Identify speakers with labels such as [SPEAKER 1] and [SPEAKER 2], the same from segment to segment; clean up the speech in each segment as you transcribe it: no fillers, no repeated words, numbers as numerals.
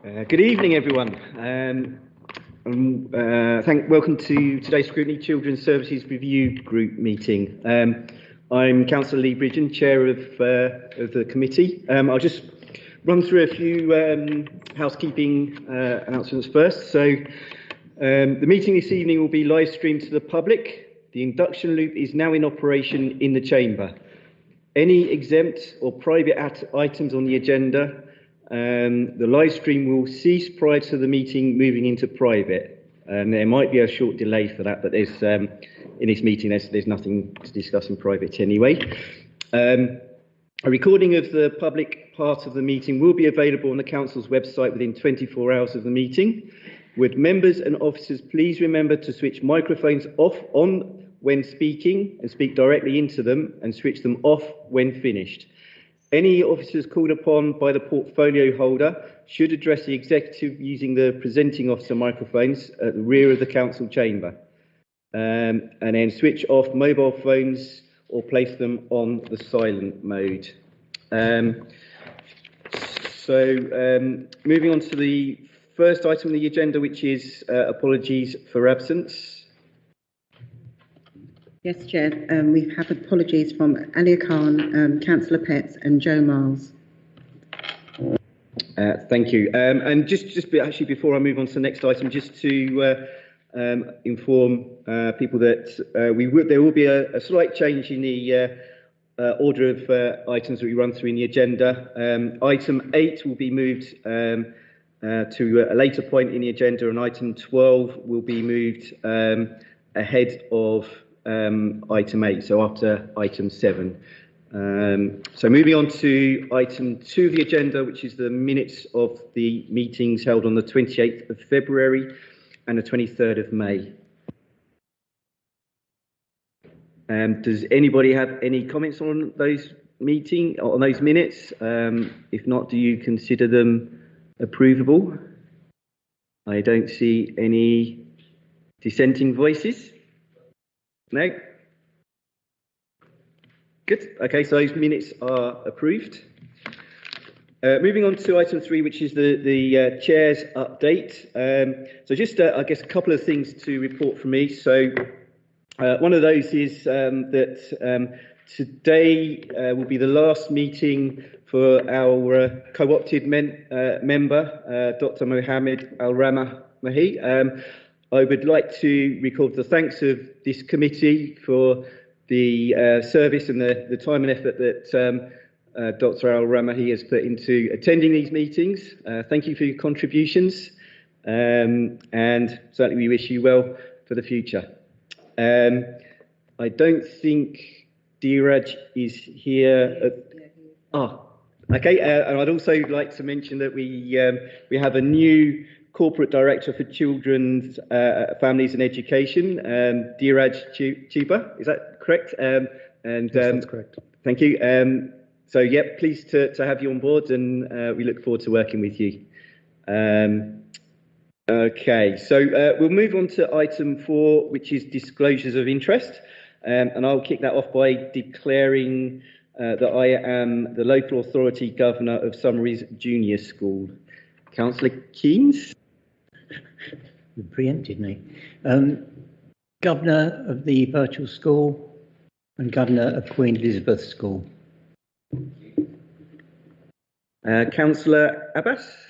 [SPEAKER 1] Good evening, everyone. Welcome to today's Scrutiny Children's Services Review Group meeting. I'm Councillor Lee Bridgen, Chair of the committee. I'll just run through a few housekeeping announcements first. So, the meeting this evening will be live streamed to the public. The induction loop is now in operation in the chamber. Any exempt or private items on the agenda, the live stream will cease prior to the meeting moving into private. There might be a short delay for that, but there's in this meeting there's nothing to discuss in private anyway. A recording of the public part of the meeting will be available on the council's website within 24 hours of the meeting. Would members and officers please remember to switch microphones on when speaking and speak directly into them, and switch them off when finished. Any officers called upon by the portfolio holder should address the executive using the presenting officer microphones at the rear of the council chamber, and then switch off mobile phones or place them on the silent mode. Moving on to the first item on the agenda, which is apologies for absence.
[SPEAKER 2] Yes, Chair. We have apologies from Alia Khan, Councillor Petts and Joe Miles.
[SPEAKER 1] Thank you. And actually before I move on to the next item, just to inform people that there will be a slight change in the order of items that we run through in the agenda. Item 8 will be moved to a later point in the agenda, and item 12 will be moved ahead of item 8, so after item 7. So moving on to item 2 of the agenda, which is the minutes of the meetings held on the 28th of February and the 23rd of May. Does anybody have any comments on those minutes? If not, do you consider them approvable? I don't see any dissenting voices. No? Good. Okay, so those minutes are approved. Moving on to item 3, which is the chair's update. So just, I guess, a couple of things to report from me. So one of those is that today will be the last meeting for our co-opted member, Dr. Mohammed Al-Ramahi. I would like to record the thanks of this committee for the service and the time and effort that Dr. Al-Ramahi has put into attending these meetings. Thank you for your contributions, and certainly we wish you well for the future. I don't think Dheeraj is here. Okay, and I'd also like to mention that we have a new Corporate Director for Children's Families and Education, Dheeraj Chuba, is that correct? Yes,
[SPEAKER 3] that's correct.
[SPEAKER 1] Thank you. So, yeah, pleased to have you on board, and we look forward to working with you. Okay, so we'll move on to item 4, which is disclosures of interest, and I'll kick that off by declaring that I am the local authority governor of Summaries Junior School. Councillor Keynes?
[SPEAKER 4] You preempted me. Governor of the virtual school and Governor of Queen Elizabeth School.
[SPEAKER 1] Councillor Abbas?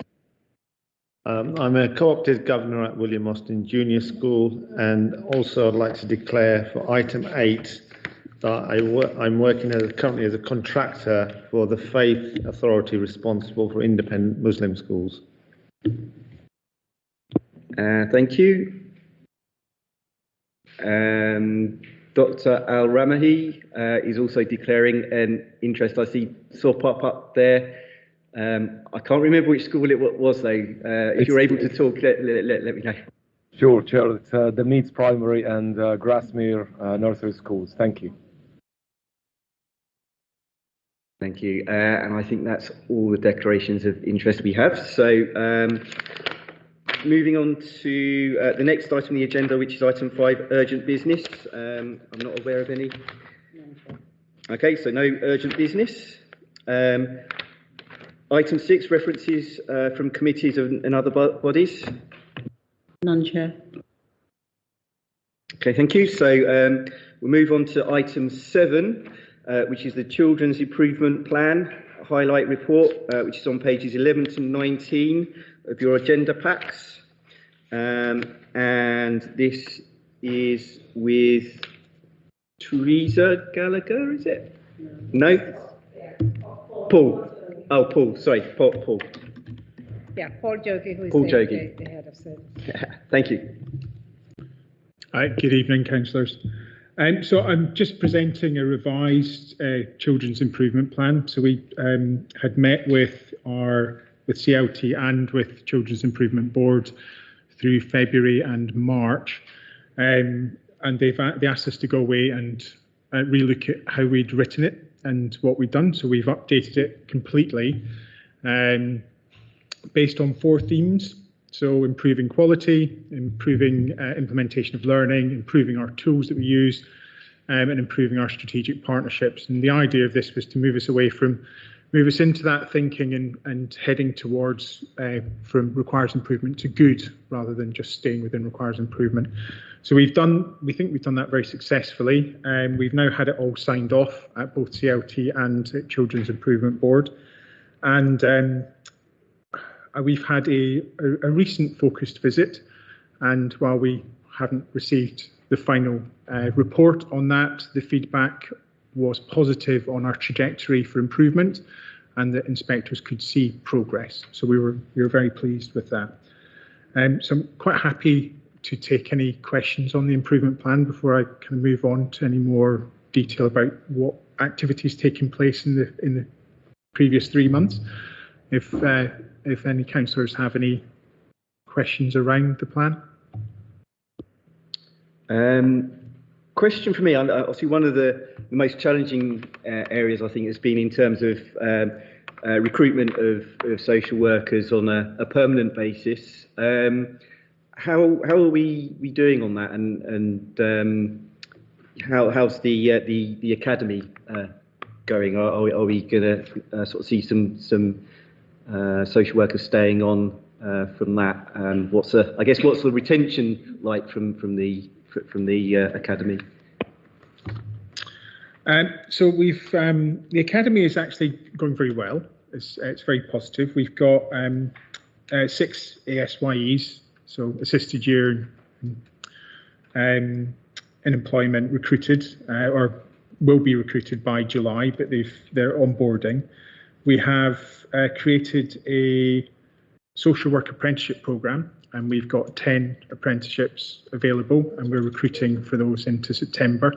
[SPEAKER 3] I'm a co-opted governor at William Austin Junior School, and also I'd like to declare for item 8 that I'm working currently as a contractor for the faith authority responsible for independent Muslim schools.
[SPEAKER 1] Thank you. Dr. Al-Ramahi is also declaring an interest. I saw pop up there. I can't remember which school it was, though. If you're able to talk, let me know.
[SPEAKER 5] Sure, Chair. It's the Meads Primary and Grasmere Nursery Schools. Thank you.
[SPEAKER 1] Thank you. And I think that's all the declarations of interest we have. So, moving on to the next item on the agenda, which is item 5, urgent business. I'm not aware of any. Okay, so no urgent business. Item 6, references from committees and other bodies.
[SPEAKER 2] None, Chair.
[SPEAKER 1] Okay, thank you. So we'll move on to item 7, which is the Children's Improvement Plan highlight report, which is on pages 11 to 19 of your agenda packs. And this is with Teresa Gallagher, is it? No? Paul. Oh, Paul, sorry, Paul.
[SPEAKER 6] Yeah, Paul Jogi, who is
[SPEAKER 1] Paul
[SPEAKER 6] the head of service.
[SPEAKER 1] Thank you.
[SPEAKER 7] Good evening, councillors. So I'm just presenting a revised children's improvement plan. So we had met with CLT and with Children's Improvement Board through February and March, and they asked us to go away and relook at how we'd written it and what we'd done. So we've updated it completely based on 4 themes. So improving quality, improving implementation of learning, improving our tools that we use, and improving our strategic partnerships. And the idea of this was to move us into that thinking and heading towards from requires improvement to good, rather than just staying within requires improvement. So we think we've done that very successfully. We've now had it all signed off at both CLT and at Children's Improvement Board. And we've had a recent focused visit, and while we haven't received the final report on that, the feedback was positive on our trajectory for improvement, and the inspectors could see progress. So we were very pleased with that. So I'm quite happy to take any questions on the improvement plan before I kind of move on to any more detail about what activities taking place in the previous 3 months. If any councillors have any questions around the plan.
[SPEAKER 1] Question for me, obviously one of the most challenging areas I think has been in terms of recruitment of social workers on a permanent basis. How are we doing on that, and how's the academy going? Are we going to sort of see some social workers staying on from that? And what's the retention like from the academy?
[SPEAKER 7] So we've the academy is actually going very well. It's very positive. We've got 6 ASYEs, so assisted year in employment, recruited or will be recruited by July, but they're onboarding. We have created a social work apprenticeship programme, and we've got 10 apprenticeships available, and we're recruiting for those into September.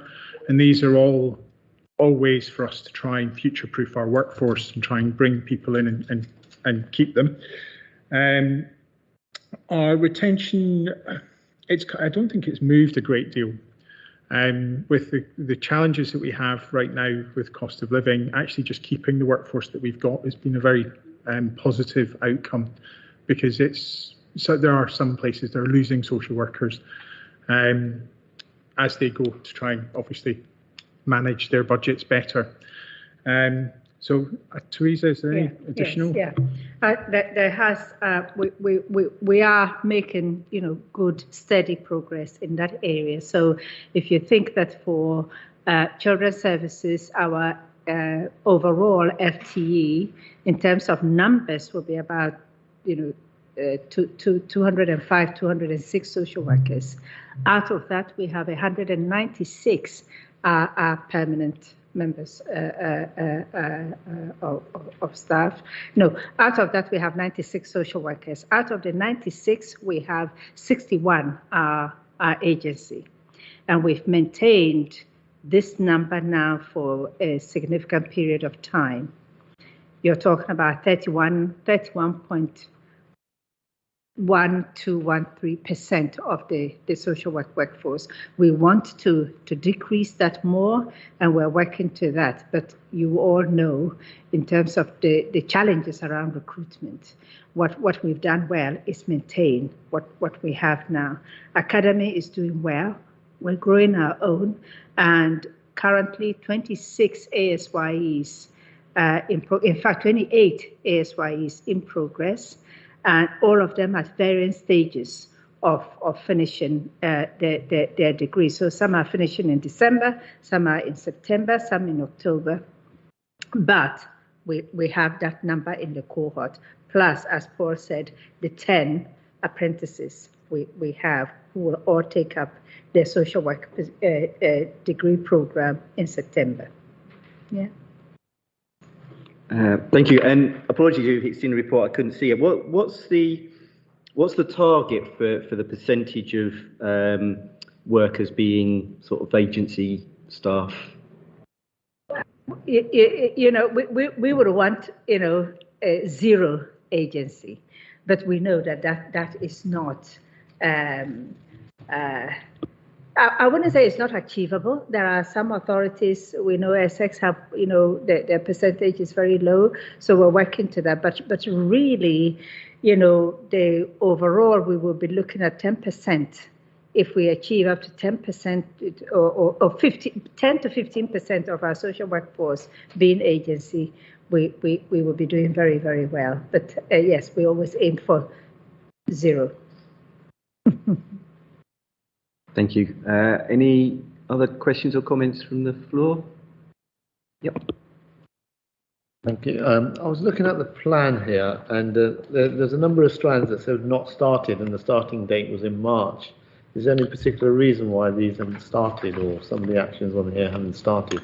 [SPEAKER 7] And these are all ways for us to try and future-proof our workforce and try and bring people in and keep them. Our retention, I don't think it's moved a great deal. With the challenges that we have right now with cost of living, actually just keeping the workforce that we've got has been a very positive outcome, because there are some places that are losing social workers as they go to try and obviously manage their budgets better. So, Teresa, is there any additional?
[SPEAKER 6] Yes, there has. We are making good, steady progress in that area. So, if you think that for children's services, our overall FTE in terms of numbers will be about 205, 206 social workers. Out of that, we have 196 are permanent members of staff. No, out of that we have 96 social workers. Out of the 96, we have 61 are agency, and we've maintained this number now for a significant period of time. You're talking about 31.1213% of the social work workforce. We want to decrease that more, and we're working to that. But you all know, in terms of the challenges around recruitment, what we've done well is maintain what we have now. Academy is doing well. We're growing our own, and currently 26 ASYEs in fact, 28 ASYEs in progress, and all of them at varying stages of finishing their degree. So some are finishing in December, some are in September, some in October. But we have that number in the cohort. Plus, as Paul said, the 10 apprentices we have who will all take up their social work degree program in September. Yeah.
[SPEAKER 1] Thank you. And apologies if it's in the report, I couldn't see it. What's the target for the percentage of workers being sort of agency staff?
[SPEAKER 6] You know, we would want, you know, zero agency, but we know that is not. I wouldn't say it's not achievable. There are some authorities, we know Essex have, you know, their percentage is very low, so we're working to that. But really, you know, the overall we will be looking at 10%. If we achieve up to 10% or 10 to 15% of our social workforce being agency, we will be doing very, very well. But yes, we always aim for zero.
[SPEAKER 1] Thank you. Any other questions or comments from the floor? Yep.
[SPEAKER 3] Thank you. I was looking at the plan here, and there's a number of strands that said not started, and the starting date was in March. Is there any particular reason why these haven't started, or some of the actions on here haven't started?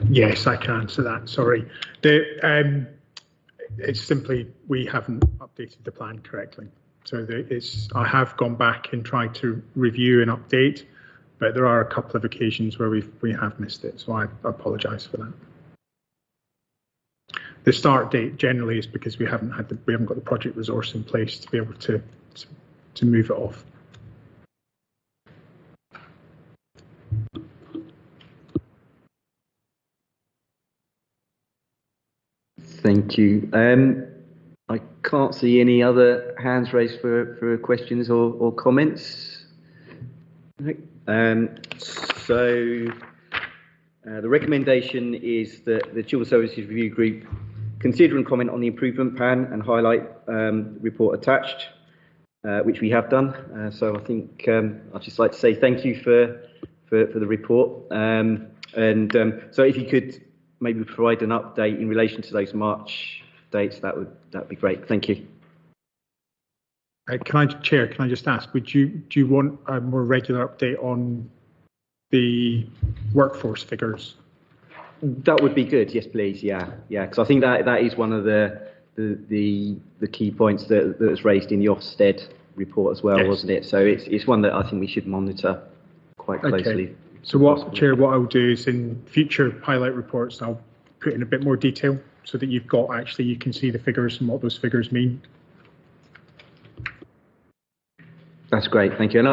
[SPEAKER 7] Yes, I can answer that. Sorry. It's simply we haven't updated the plan correctly. So I have gone back and tried to review and update, but there are a couple of occasions where we have missed it. So I apologise for that. The start date generally is because we haven't got the project resource in place to be able to move it off.
[SPEAKER 1] Thank you. I can't see any other hands raised for questions or comments. So the recommendation is that the Children's Services Review Group consider and comment on the improvement plan and highlight report attached, which we have done. So I think I'd just like to say thank you for the report. So if you could maybe provide an update in relation to those March dates, that'd be great. Thank you.
[SPEAKER 7] Chair, can I just ask, do you want a more regular update on the workforce figures?
[SPEAKER 1] That would be good. Yes, please. Yeah, because I think that is one of the key points that was raised in the Ofsted report as well, yes. Wasn't it? So it's one that I think we should monitor quite closely. Okay.
[SPEAKER 7] So Chair, what I'll do is in future highlight reports, I'll put in a bit more detail so that you can see the figures and what those figures mean.
[SPEAKER 1] That's great, thank you. And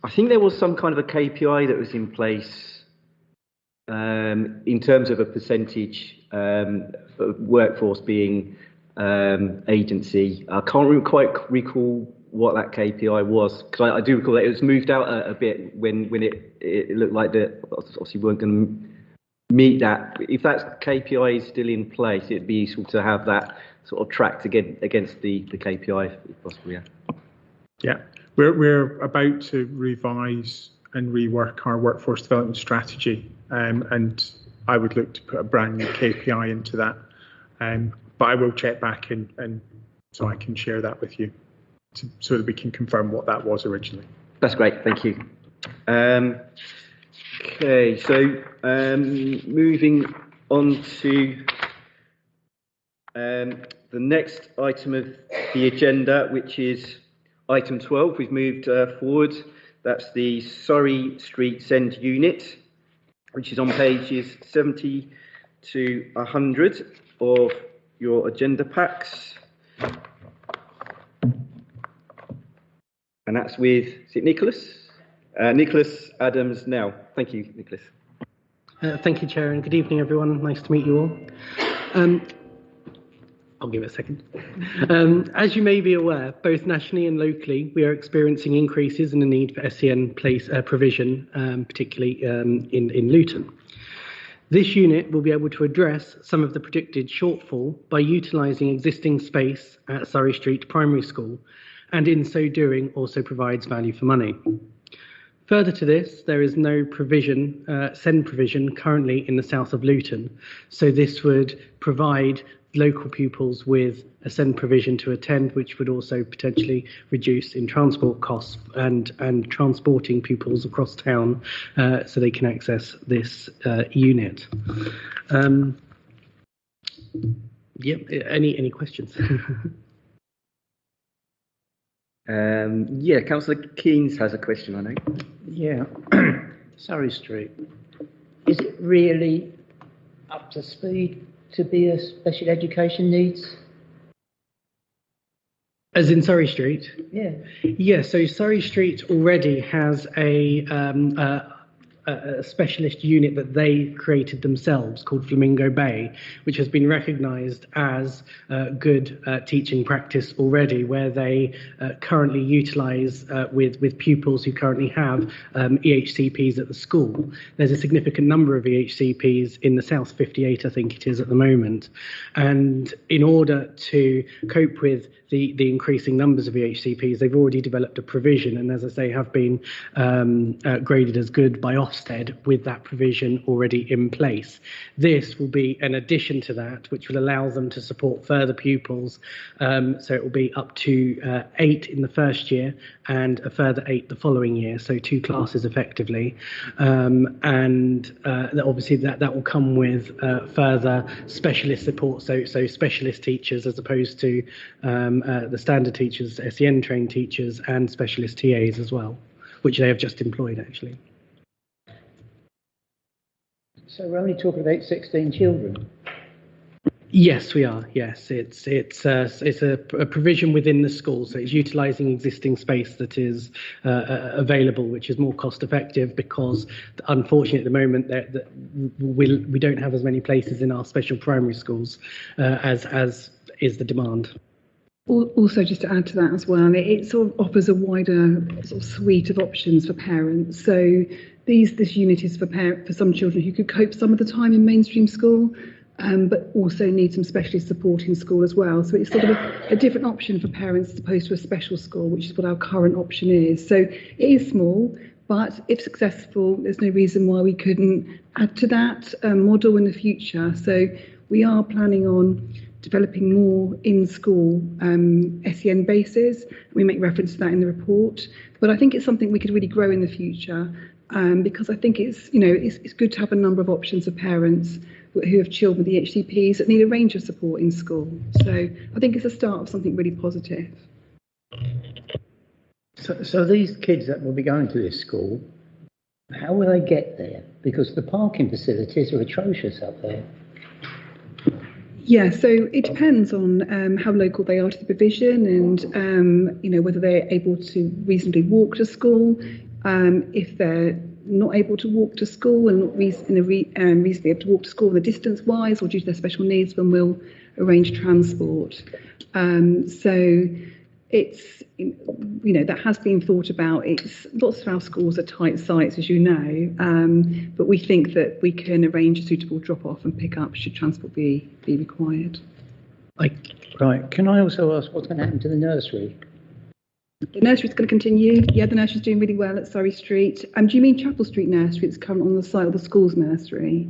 [SPEAKER 1] I think there was some kind of a KPI that was in place in terms of a percentage of workforce being agency. I can't quite recall what that KPI was, because I do recall that it was moved out a bit when it looked like that obviously we weren't going to meet that. If that KPI is still in place, it'd be useful to have that sort of tracked against the KPI if possible.
[SPEAKER 7] Yeah, we're about to revise and rework our workforce development strategy, and I would look to put a brand new KPI into that. But I will check back and so I can share that with you, so that we can confirm what that was originally.
[SPEAKER 1] That's great, thank you. Okay, so moving on to the next item of the agenda, which is item 12. We've moved forward. That's the Surrey Street Send unit, which is on pages 70 to 100 of your agenda packs. And that's with, is it Nicholas? Nicholas Adams now. Thank you, Nicholas.
[SPEAKER 8] Thank you, Chair, and good evening, everyone. Nice to meet you all. I'll give it a second. As you may be aware, both nationally and locally, we are experiencing increases in the need for SEN provision, particularly in Luton. This unit will be able to address some of the predicted shortfall by utilising existing space at Surrey Street Primary School, and in so doing also provides value for money. Further to this, there is no provision, SEND provision currently in the south of Luton, so this would provide local pupils with a SEND provision to attend, which would also potentially reduce in transport costs and transporting pupils across town so they can access this unit. Any questions?
[SPEAKER 1] Yeah, Councillor Keynes has a question, I know.
[SPEAKER 4] Yeah, Surrey Street. Is it really up to speed to be a special education needs?
[SPEAKER 8] As in Surrey Street?
[SPEAKER 4] Yeah.
[SPEAKER 8] Yeah, so Surrey Street already has a specialist unit that they created themselves called Flamingo Bay, which has been recognised as good teaching practice already, where they currently utilise with pupils who currently have EHCPs at the school. There's a significant number of EHCPs in the south, 58 I think it is at the moment, and in order to cope with the increasing numbers of EHCPs, they've already developed a provision, and as I say, have been graded as good by Ofsted with that provision already in place. This will be an addition to that, which will allow them to support further pupils. So it will be up to 8 in the first year and a further 8 the following year, so 2 classes effectively. And obviously that will come with further specialist support, so specialist teachers as opposed to the standard teachers, SEN trained teachers and specialist TAs as well, which they have just employed actually.
[SPEAKER 4] So we're only talking about 16 children?
[SPEAKER 8] Yes, we are. Yes, it's a provision within the school, so it's utilising existing space that is available, which is more cost effective because, unfortunately, at the moment we don't have as many places in our special primary schools as is the demand.
[SPEAKER 9] Also, just to add to that as well, it sort of offers a wider sort of suite of options for parents. So this unit is for some children who could cope some of the time in mainstream school, but also need some specialist support in school as well. So it's sort of a different option for parents as opposed to a special school, which is what our current option is. So it is small, but if successful, there's no reason why we couldn't add to that model in the future. So we are planning on developing more in-school SEN bases. We make reference to that in the report, but I think it's something we could really grow in the future because I think it's good to have a number of options for parents who have children with EHCPs that need a range of support in school. So I think it's a start of something really positive.
[SPEAKER 4] So these kids that will be going to this school, how will they get there? Because the parking facilities are atrocious up there.
[SPEAKER 9] Yeah, so it depends on how local they are to the provision and, whether they're able to reasonably walk to school. If they're not able to walk to school and not reasonably able to walk to school the distance-wise or due to their special needs, then we'll arrange transport. So it's, that has been thought about. Lots of our schools are tight sites, as you know, but we think that we can arrange a suitable drop-off and pick-up should transport be required.
[SPEAKER 4] Right. Can I also ask what's going to happen to the nursery?
[SPEAKER 9] The nursery's going to continue. Yeah, the nursery's doing really well at Surrey Street. Do you mean Chapel Street Nursery? It's currently on the site of the school's nursery.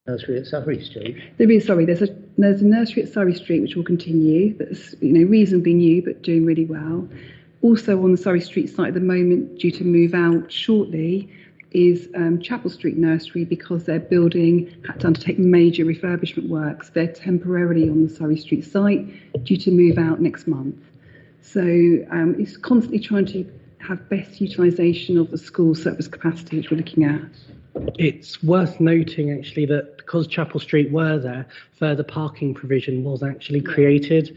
[SPEAKER 4] Nursery at Surrey Street?
[SPEAKER 9] There's a nursery at Surrey Street which will continue. That's reasonably new but doing really well. Also on the Surrey Street site at the moment, due to move out shortly, is Chapel Street Nursery because their building had to undertake major refurbishment works. They're temporarily on the Surrey Street site due to move out next month. So it's constantly trying to have best utilisation of the school surplus capacity, which we're looking at.
[SPEAKER 8] It's worth noting actually that because Chapel Street were there, further parking provision was actually created,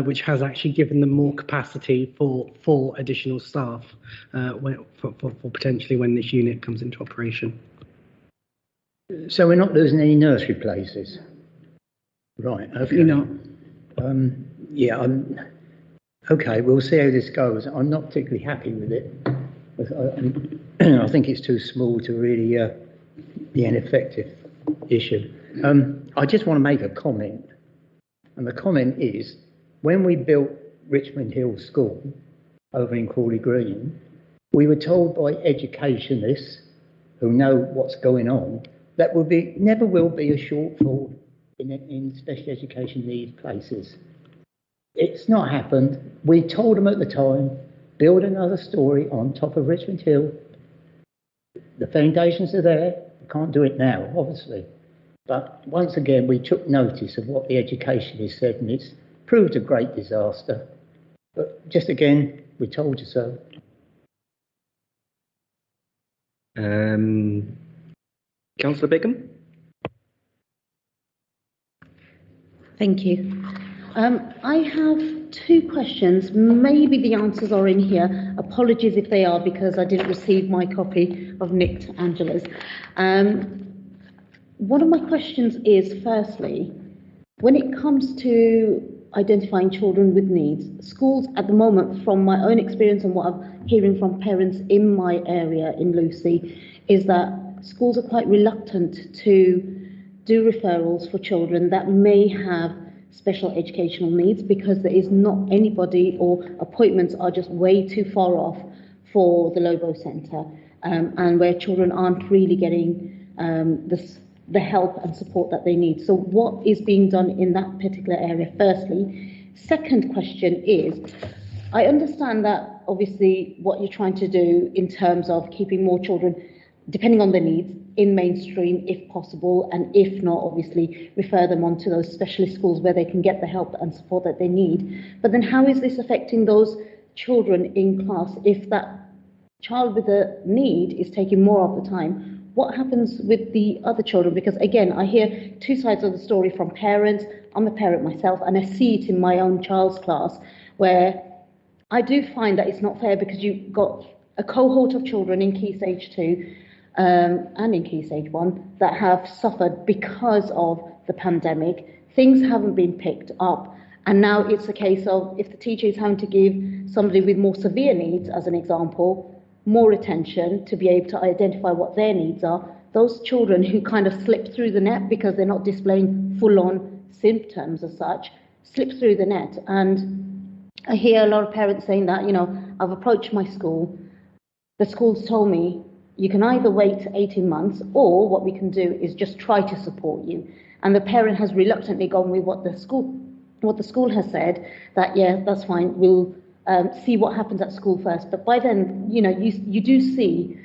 [SPEAKER 8] which has actually given them more capacity for additional staff for potentially when this unit comes into operation.
[SPEAKER 4] So we're not losing any nursery places? Right, okay.
[SPEAKER 9] You're not.
[SPEAKER 4] Okay, we'll see how this goes. I'm not particularly happy with it. I think it's too small to really the ineffective issue. I just want to make a comment, and the comment is, when we built Richmond Hill School over in Crawley Green, we were told by educationists who know what's going on that never will be a shortfall in special education needs places. It's not happened. We told them at the time, build another story on top of Richmond Hill. The foundations are there. We can't do it now, obviously. But once again, we took notice of what the educationist said, and it's proved a great disaster. But just again, we told you so.
[SPEAKER 1] Councillor Bickham?
[SPEAKER 10] Thank you. I have two questions. Maybe the answers are in here. Apologies if they are, because I didn't receive my copy of Nick to Angela's. One of my questions is, firstly, when it comes to identifying children with needs, schools at the moment, from my own experience and what I'm hearing from parents in my area in Lucy, is that schools are quite reluctant to do referrals for children that may have special educational needs, because there is not anybody, or appointments are just way too far off for the Lobo Centre, and where children aren't really getting the help and support that they need. So what is being done in that particular area, firstly? Second question is, I understand that obviously what you're trying to do in terms of keeping more children, depending on their needs, in mainstream if possible, and if not, obviously refer them on to those specialist schools where they can get the help and support that they need. But then how is this affecting those children in class? If that child with a need is taking more of the time, what happens with the other children? Because again, I hear two sides of the story from parents. I'm a parent myself, and I see it in my own child's class, where I do find that it's not fair, because you've got a cohort of children in Key Stage 2 and in Key Stage 1 that have suffered because of the pandemic. Things haven't been picked up, and now it's a case of, if the teacher is having to give somebody with more severe needs, as an example, more attention to be able to identify what their needs are, those children who kind of slip through the net because they're not displaying full-on symptoms as such, slip through the net. And I hear a lot of parents saying that, I've approached my school, the school's told me, you can either wait 18 months, or what we can do is just try to support you. And the parent has reluctantly gone with what the school has said, that, yeah, that's fine, we'll see what happens at school first. But by then, you do see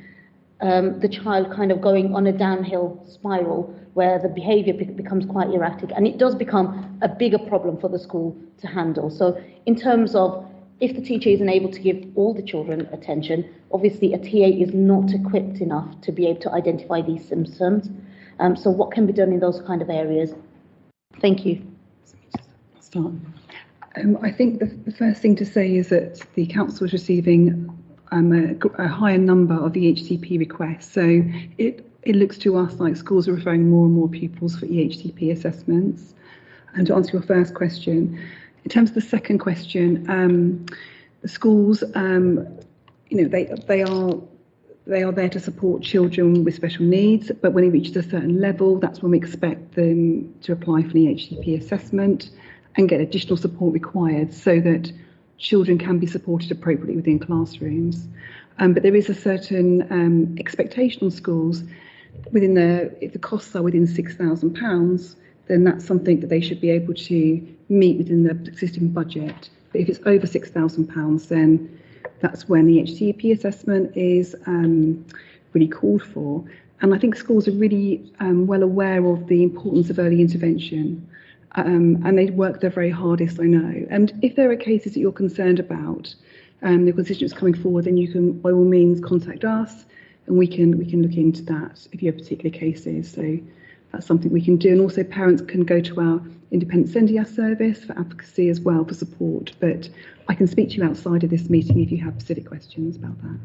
[SPEAKER 10] the child kind of going on a downhill spiral where the behaviour becomes quite erratic, and it does become a bigger problem for the school to handle. So in terms of, if the teacher isn't able to give all the children attention, obviously a TA is not equipped enough to be able to identify these symptoms. So what can be done in those kind of areas? Thank you.
[SPEAKER 9] Start. I think the first thing to say is that the council is receiving a higher number of EHCP requests. So it looks to us like schools are referring more and more pupils for EHCP assessments. And to answer your first question, in terms of the second question, the schools, they are there to support children with special needs, but when it reaches a certain level, that's when we expect them to apply for an EHCP assessment and get additional support required so that children can be supported appropriately within classrooms. But there is a certain expectation on schools if the costs are within £6,000, then that's something that they should be able to meet within the existing budget. But if it's over £6,000, then that's when the HCP assessment is really called for. And I think schools are really well aware of the importance of early intervention. And they work their very hardest, I know. And if there are cases that you're concerned about, the constituents coming forward, then you can, by all means, contact us, and we can look into that if you have particular cases. So that's something we can do. And also parents can go to our independent SENDIAS service for advocacy as well, for support. But I can speak to you outside of this meeting if you have specific questions about that.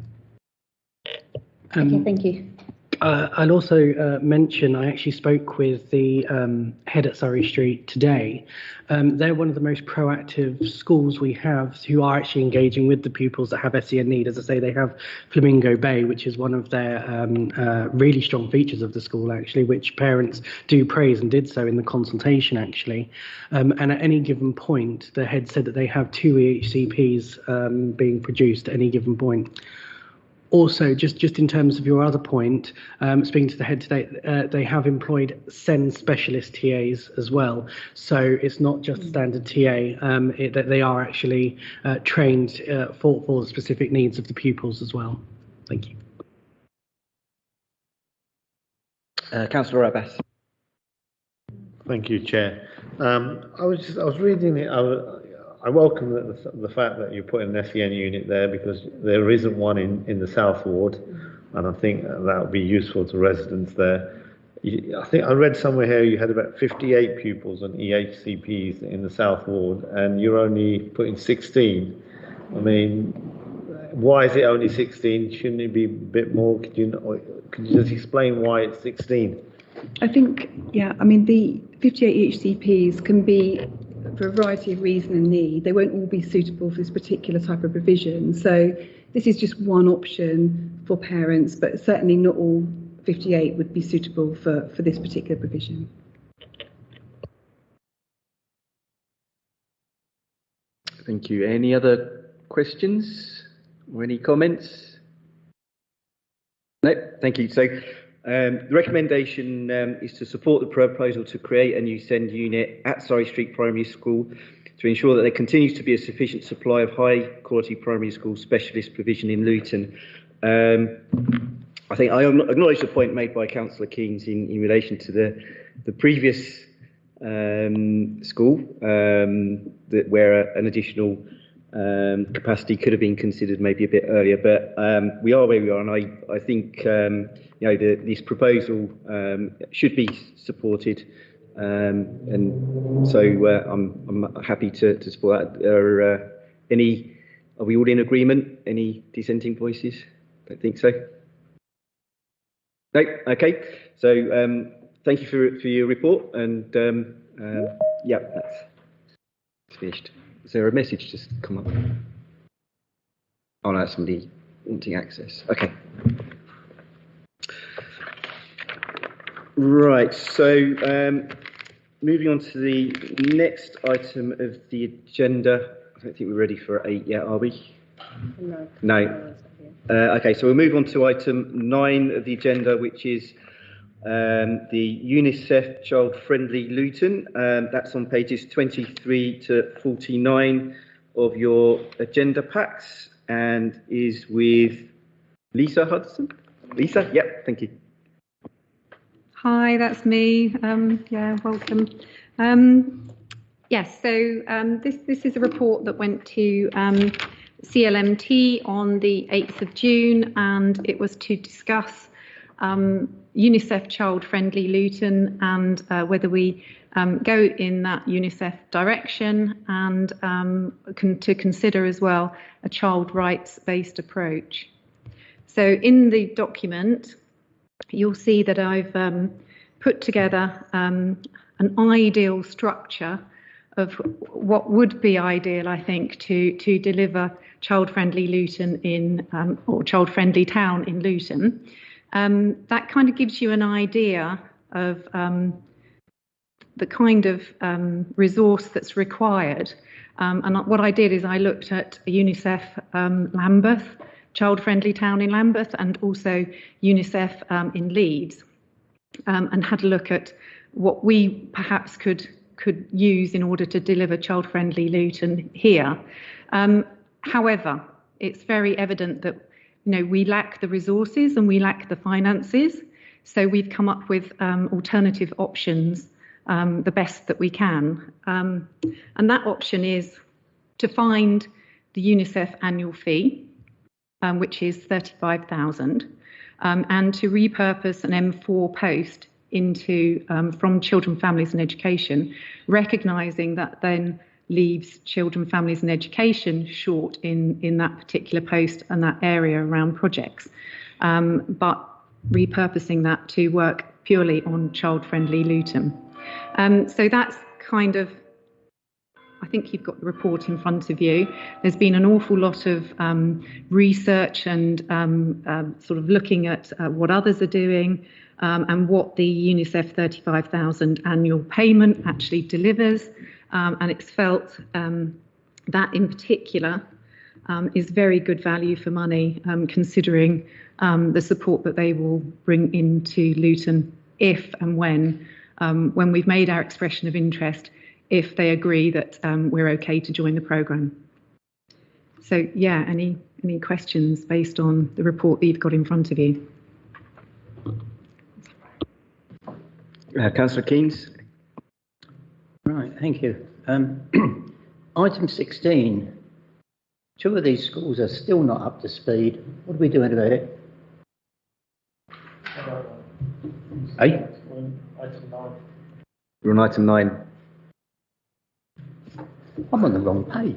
[SPEAKER 10] Okay, thank you.
[SPEAKER 8] I'll also mention I actually spoke with the head at Surrey Street today. They're one of the most proactive schools we have who are actually engaging with the pupils that have SEN need. As I say, they have Flamingo Bay, which is one of their really strong features of the school, actually, which parents do praise and did so in the consultation, actually. And at any given point, the head said that they have 2 EHCPs being produced at any given point. Also, just in terms of your other point, speaking to the head today, they have employed SEN specialist TAs as well. So it's not just standard TA, that they are actually trained for the specific needs of the pupils as well. Thank you.
[SPEAKER 1] Councillor Abbas.
[SPEAKER 3] Thank you, Chair. I was reading it. I welcome the fact that you put an SEN unit there, because there isn't one in the South Ward, and I think that would be useful to residents there. I think I read somewhere here you had about 58 pupils on EHCPs in the South Ward, and you're only putting 16. I mean, why is it only 16? Shouldn't it be a bit more? Could you just explain why it's 16?
[SPEAKER 9] I think, yeah, I mean, the 58 EHCPs can be for a variety of reason and need. They won't all be suitable for this particular type of provision. So this is just one option for parents, but certainly not all 58 would be suitable for this particular provision.
[SPEAKER 1] Thank you. Any other questions or any comments? No, thank you. So the recommendation is to support the proposal to create a new SEND unit at Surrey Street Primary School to ensure that there continues to be a sufficient supply of high quality primary school specialist provision in Luton. I think I acknowledge the point made by Councillor Keynes in relation to the previous school, where an additional capacity could have been considered maybe a bit earlier, but we are where we are, and I think this proposal should be supported, and so I'm happy to support that. Are we all in agreement? Any dissenting voices? Don't think so. No. Okay. So thank you for your report, and yeah, that's finished. Is there a message just come up? Oh no, somebody wanting access. Okay. Right, so moving on to the next item of the agenda. I don't think we're ready for 8 yet, are we? No. Okay, so we'll move on to item 9 of the agenda, which is the UNICEF Child Friendly Luton. That's on pages 23 to 49 of your agenda packs, and is with Lisa Hudson. Lisa, yep, thank you.
[SPEAKER 11] Hi, that's me. Yeah, welcome. Yes, so this is a report that went to CLMT on the 8th of June, and it was to discuss UNICEF Child Friendly Luton and whether we go in that UNICEF direction, and to consider as well a child rights based approach. So in the document, you'll see that I've put together an ideal structure of what would be ideal, I think, to deliver child-friendly Luton in, or child-friendly town in Luton. That kind of gives you an idea of the kind of resource that's required. And what I did is I looked at UNICEF Lambeth, child-friendly town in Lambeth, and also UNICEF in Leeds, and had a look at what we perhaps could use in order to deliver child-friendly Luton here. However, it's very evident that we lack the resources and we lack the finances, so we've come up with alternative options, the best that we can, and that option is to find the UNICEF annual fee, which is 35,000, and to repurpose an M4 post into from Children, Families and Education, recognising that then leaves Children, Families and Education short in that particular post and that area around projects. But repurposing that to work purely on child-friendly Luton. So that's kind of, I think you've got the report in front of you. There's been an awful lot of research and sort of looking at what others are doing and what the UNICEF 35,000 annual payment actually delivers. And it's felt that in particular is very good value for money, considering the support that they will bring into Luton if and when we've made our expression of interest, if they agree that we're okay to join the programme. So yeah, any questions based on the report that you've got in front of you?
[SPEAKER 1] Councillor Keynes.
[SPEAKER 4] Right, thank you. Item 16. 2 of these schools are still not up to speed. What are we doing about it? Hey?
[SPEAKER 1] We're on item 9.
[SPEAKER 4] I'm on the wrong page.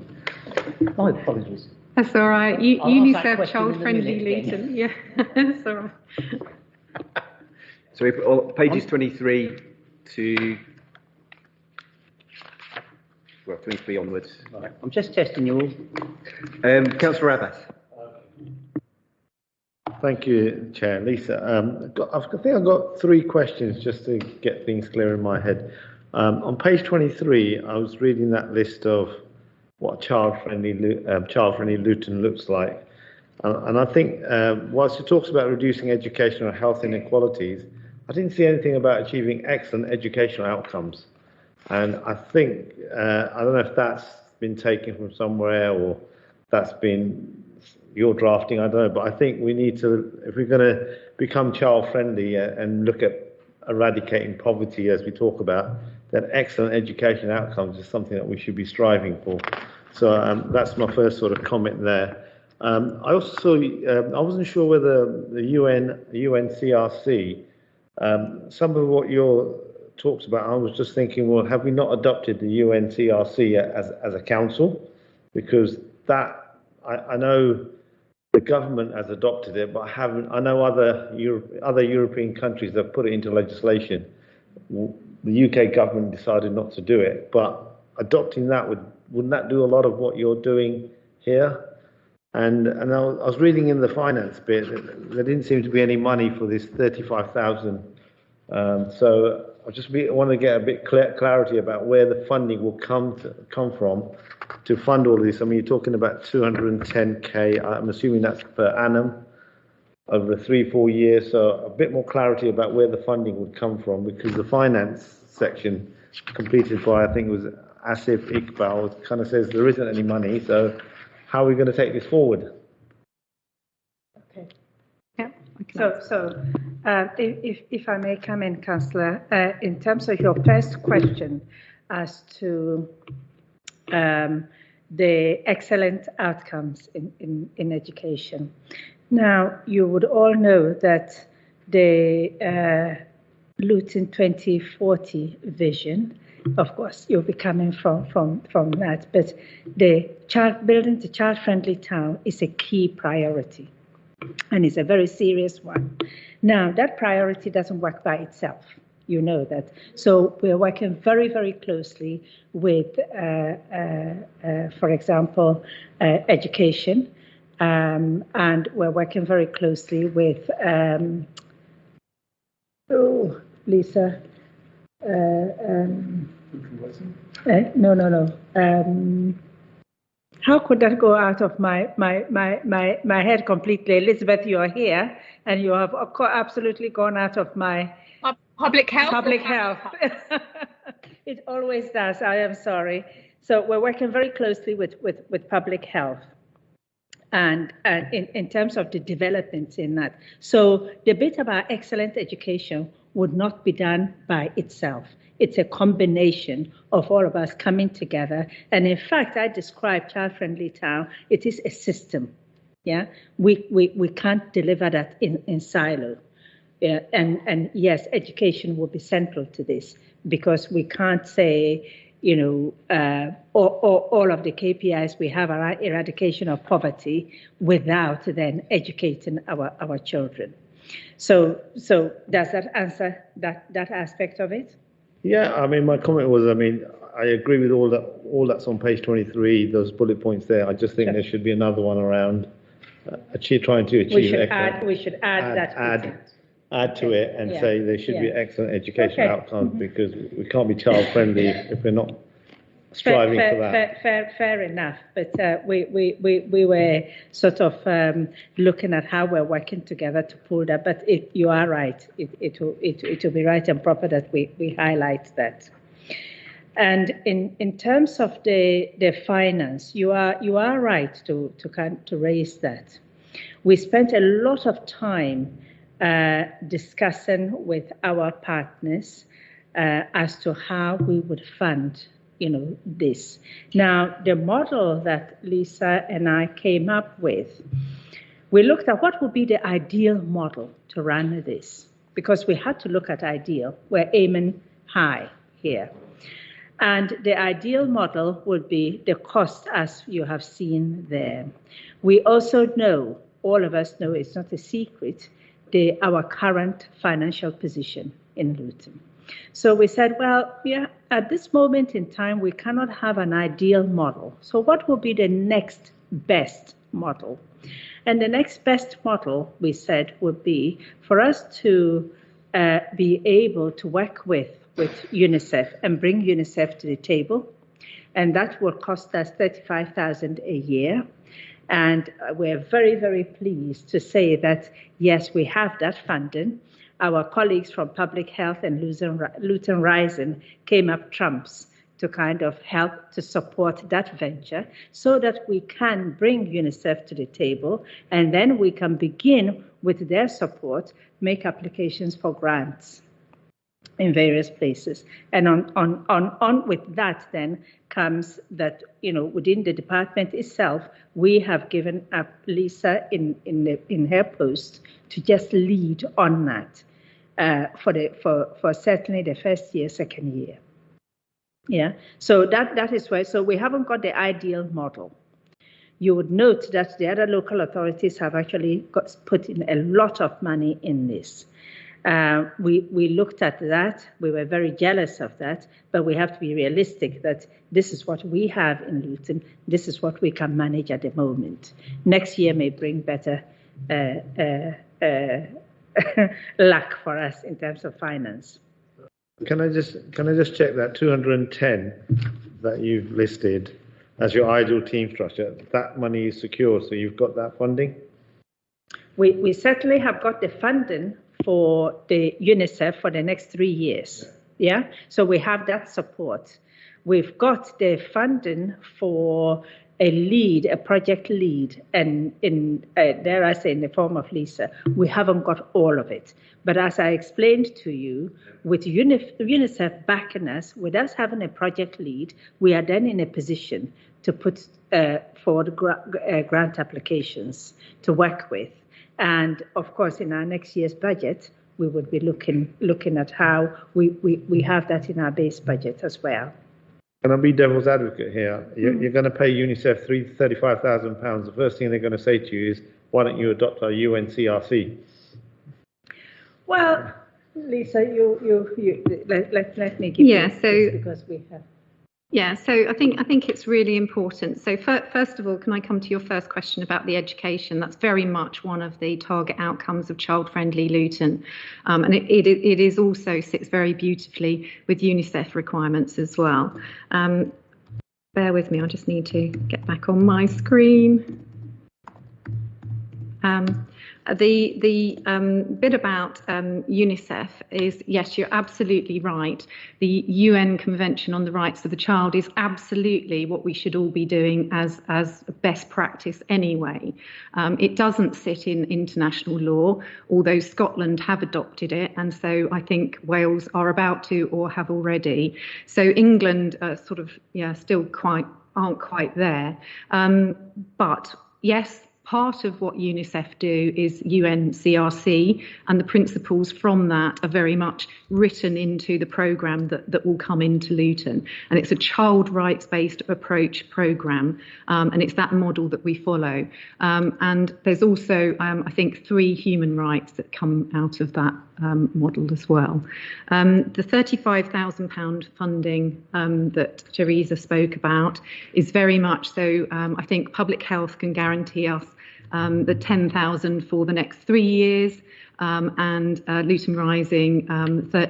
[SPEAKER 4] My apologies.
[SPEAKER 11] That's all right.
[SPEAKER 4] I'll ask that
[SPEAKER 11] UNICEF
[SPEAKER 4] question
[SPEAKER 11] child-friendly
[SPEAKER 4] in a minute
[SPEAKER 11] Luton. Yeah, that's all right.
[SPEAKER 1] So pages 23 to, well, 23 onwards.
[SPEAKER 4] Right. I'm just testing you all.
[SPEAKER 1] Councillor Abbas.
[SPEAKER 3] Thank you, Chair. Lisa, I think I've got 3 questions just to get things clear in my head. On page 23, I was reading that list of what child-friendly Luton looks like. And I think whilst it talks about reducing educational health inequalities, I didn't see anything about achieving excellent educational outcomes. And I think, I don't know if that's been taken from somewhere or that's been your drafting, I don't know, but I think we need to, if we're going to become child-friendly and look at eradicating poverty as we talk about, then excellent education outcomes is something that we should be striving for. So that's my first sort of comment there. I also saw, I wasn't sure whether the UNCRC, some of what your talks about, I was just thinking, well, have we not adopted the UNCRC as a council? Because that, I know the government has adopted it, but I know other European countries have put it into legislation. The UK government decided not to do it, but adopting that wouldn't that do a lot of what you're doing here? And I was reading in the finance bit that there didn't seem to be any money for this 35,000. So I just want to get a bit clarity about where the funding will come from to fund all of this. I mean, you're talking about 210k. I'm assuming that's per annum over 3-4 years. So a bit more clarity about where the funding would come from, because the finance section completed by, I think it was Asif Iqbal, kind of says there isn't any money. So how are we going to take this forward?
[SPEAKER 6] Okay. Yeah. So if I may come in, Councillor, in terms of your first question as to the excellent outcomes in education. Now, you would all know that the Luton 2040 vision, of course, you'll be coming from that, but building the child-friendly town is a key priority, and it's a very serious one. Now, that priority doesn't work by itself. You know that. So we're working very, very closely with, for example, education, and we're working very closely with, Lisa. No. How could that go out of my head completely? Elizabeth, you're here, and you have absolutely gone out of my...
[SPEAKER 11] Public health?
[SPEAKER 6] Public health. It always does. I am sorry. So we're working very closely with public health and in terms of the developments in that. So the bit about excellent education would not be done by itself. It's a combination of all of us coming together. And in fact, I describe child-friendly town. It is a system. Yeah, we can't deliver that in silo. And yes, education will be central to this, because we can't say, all of the KPIs we have around eradication of poverty without then educating our children. So does that answer that aspect of it?
[SPEAKER 3] Yeah, I mean, my comment was, I mean, I agree with all that's on page 23, those bullet points there. I just think there should be another one around trying to achieve excellent.
[SPEAKER 6] We should
[SPEAKER 3] Add to it and say there should be excellent educational outcomes, because we can't be child friendly if we're not striving for that.
[SPEAKER 6] Fair enough, but we were sort of looking at how we're working together to pull that. But you are right, it will be right and proper that we highlight that. And in terms of the finance, you are right to raise that. We spent a lot of time discussing with our partners as to how we would fund, this. Now, the model that Lisa and I came up with, we looked at what would be the ideal model to run this, because we had to look at ideal. We're aiming high here. And the ideal model would be the cost as you have seen there. We also know, all of us know, it's not a secret, our current financial position in Luton. So we said, well, at this moment in time, we cannot have an ideal model. So what will be the next best model? And the next best model, we said, would be for us to be able to work with UNICEF and bring UNICEF to the table. And that will cost us $35,000 a year. And we're very, very pleased to say that, yes, we have that funding. Our colleagues from Public Health and Luton Rising came up trumps to kind of help to support that venture so that we can bring UNICEF to the table, and then we can begin with their support, make applications for grants in various places. And on with that then comes that, within the department itself, we have given up Lisa in her post to just lead on that for certainly the first year, second year. Yeah, so that is why, so we haven't got the ideal model. You would note that the other local authorities have actually put in a lot of money in this. We looked at that, we were very jealous of that, but we have to be realistic that this is what we have in Luton, this is what we can manage at the moment. Next year may bring better luck for us in terms of finance.
[SPEAKER 3] Can I just check that 210 that you've listed as your ideal team structure, that money is secure, so you've got that funding?
[SPEAKER 6] We certainly have got the funding for the UNICEF for the next 3 years. Yeah, so we have that support. We've got the funding for a project lead, and dare I say, in the form of Lisa. We haven't got all of it. But as I explained to you, with UNICEF backing us, with us having a project lead, we are then in a position to put forward grant applications to work with. And of course, in our next year's budget, we would be looking at how we have that in our base budget as well.
[SPEAKER 3] Can I be devil's advocate here? You're going to pay UNICEF £35,000. The first thing they're going to say to you is, why don't you adopt our UNCRC?
[SPEAKER 6] Well, Lisa, let me give you this, because we have.
[SPEAKER 11] Yeah, so I think it's really important. So first of all, can I come to your first question about the education? That's very much one of the target outcomes of child-friendly Luton, and it is also sits very beautifully with UNICEF requirements as well. Bear with me, I just need to get back on my screen. The bit about UNICEF is, yes, you're absolutely right. The UN Convention on the Rights of the Child is absolutely what we should all be doing as best practice anyway. It doesn't sit in international law, although Scotland have adopted it, and so I think Wales are about to or have already. So England still aren't quite there. But yes, Part of what UNICEF do is UNCRC, and the principles from that are very much written into the programme that will come into Luton. And it's a child rights-based approach programme, and it's that model that we follow. And there's also, I think, 3 human rights that come out of that model as well. The £35,000 funding that Teresa spoke about is very much so. I think Public Health can guarantee us the 10,000 for the next 3 years, and Luton Rising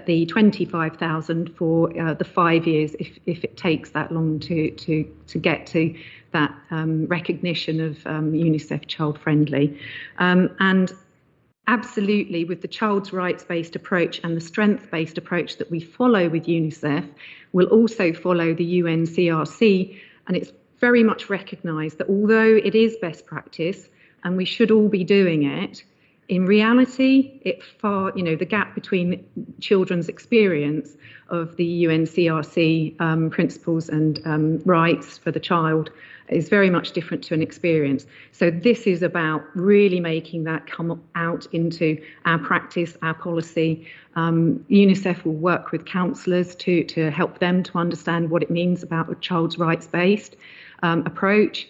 [SPEAKER 11] the 25,000 for the 5 years if it takes that long to get to that recognition of UNICEF child friendly. And absolutely, with the child's rights-based approach and the strength-based approach that we follow with UNICEF, we'll also follow the UNCRC, and it's very much recognised that although it is best practice and we should all be doing it, in reality, the gap between children's experience of the UNCRC principles and rights for the child is very much different to an experience. So this is about really making that come out into our practice, our policy. UNICEF will work with counsellors to help them to understand what it means about a child's rights-based approach.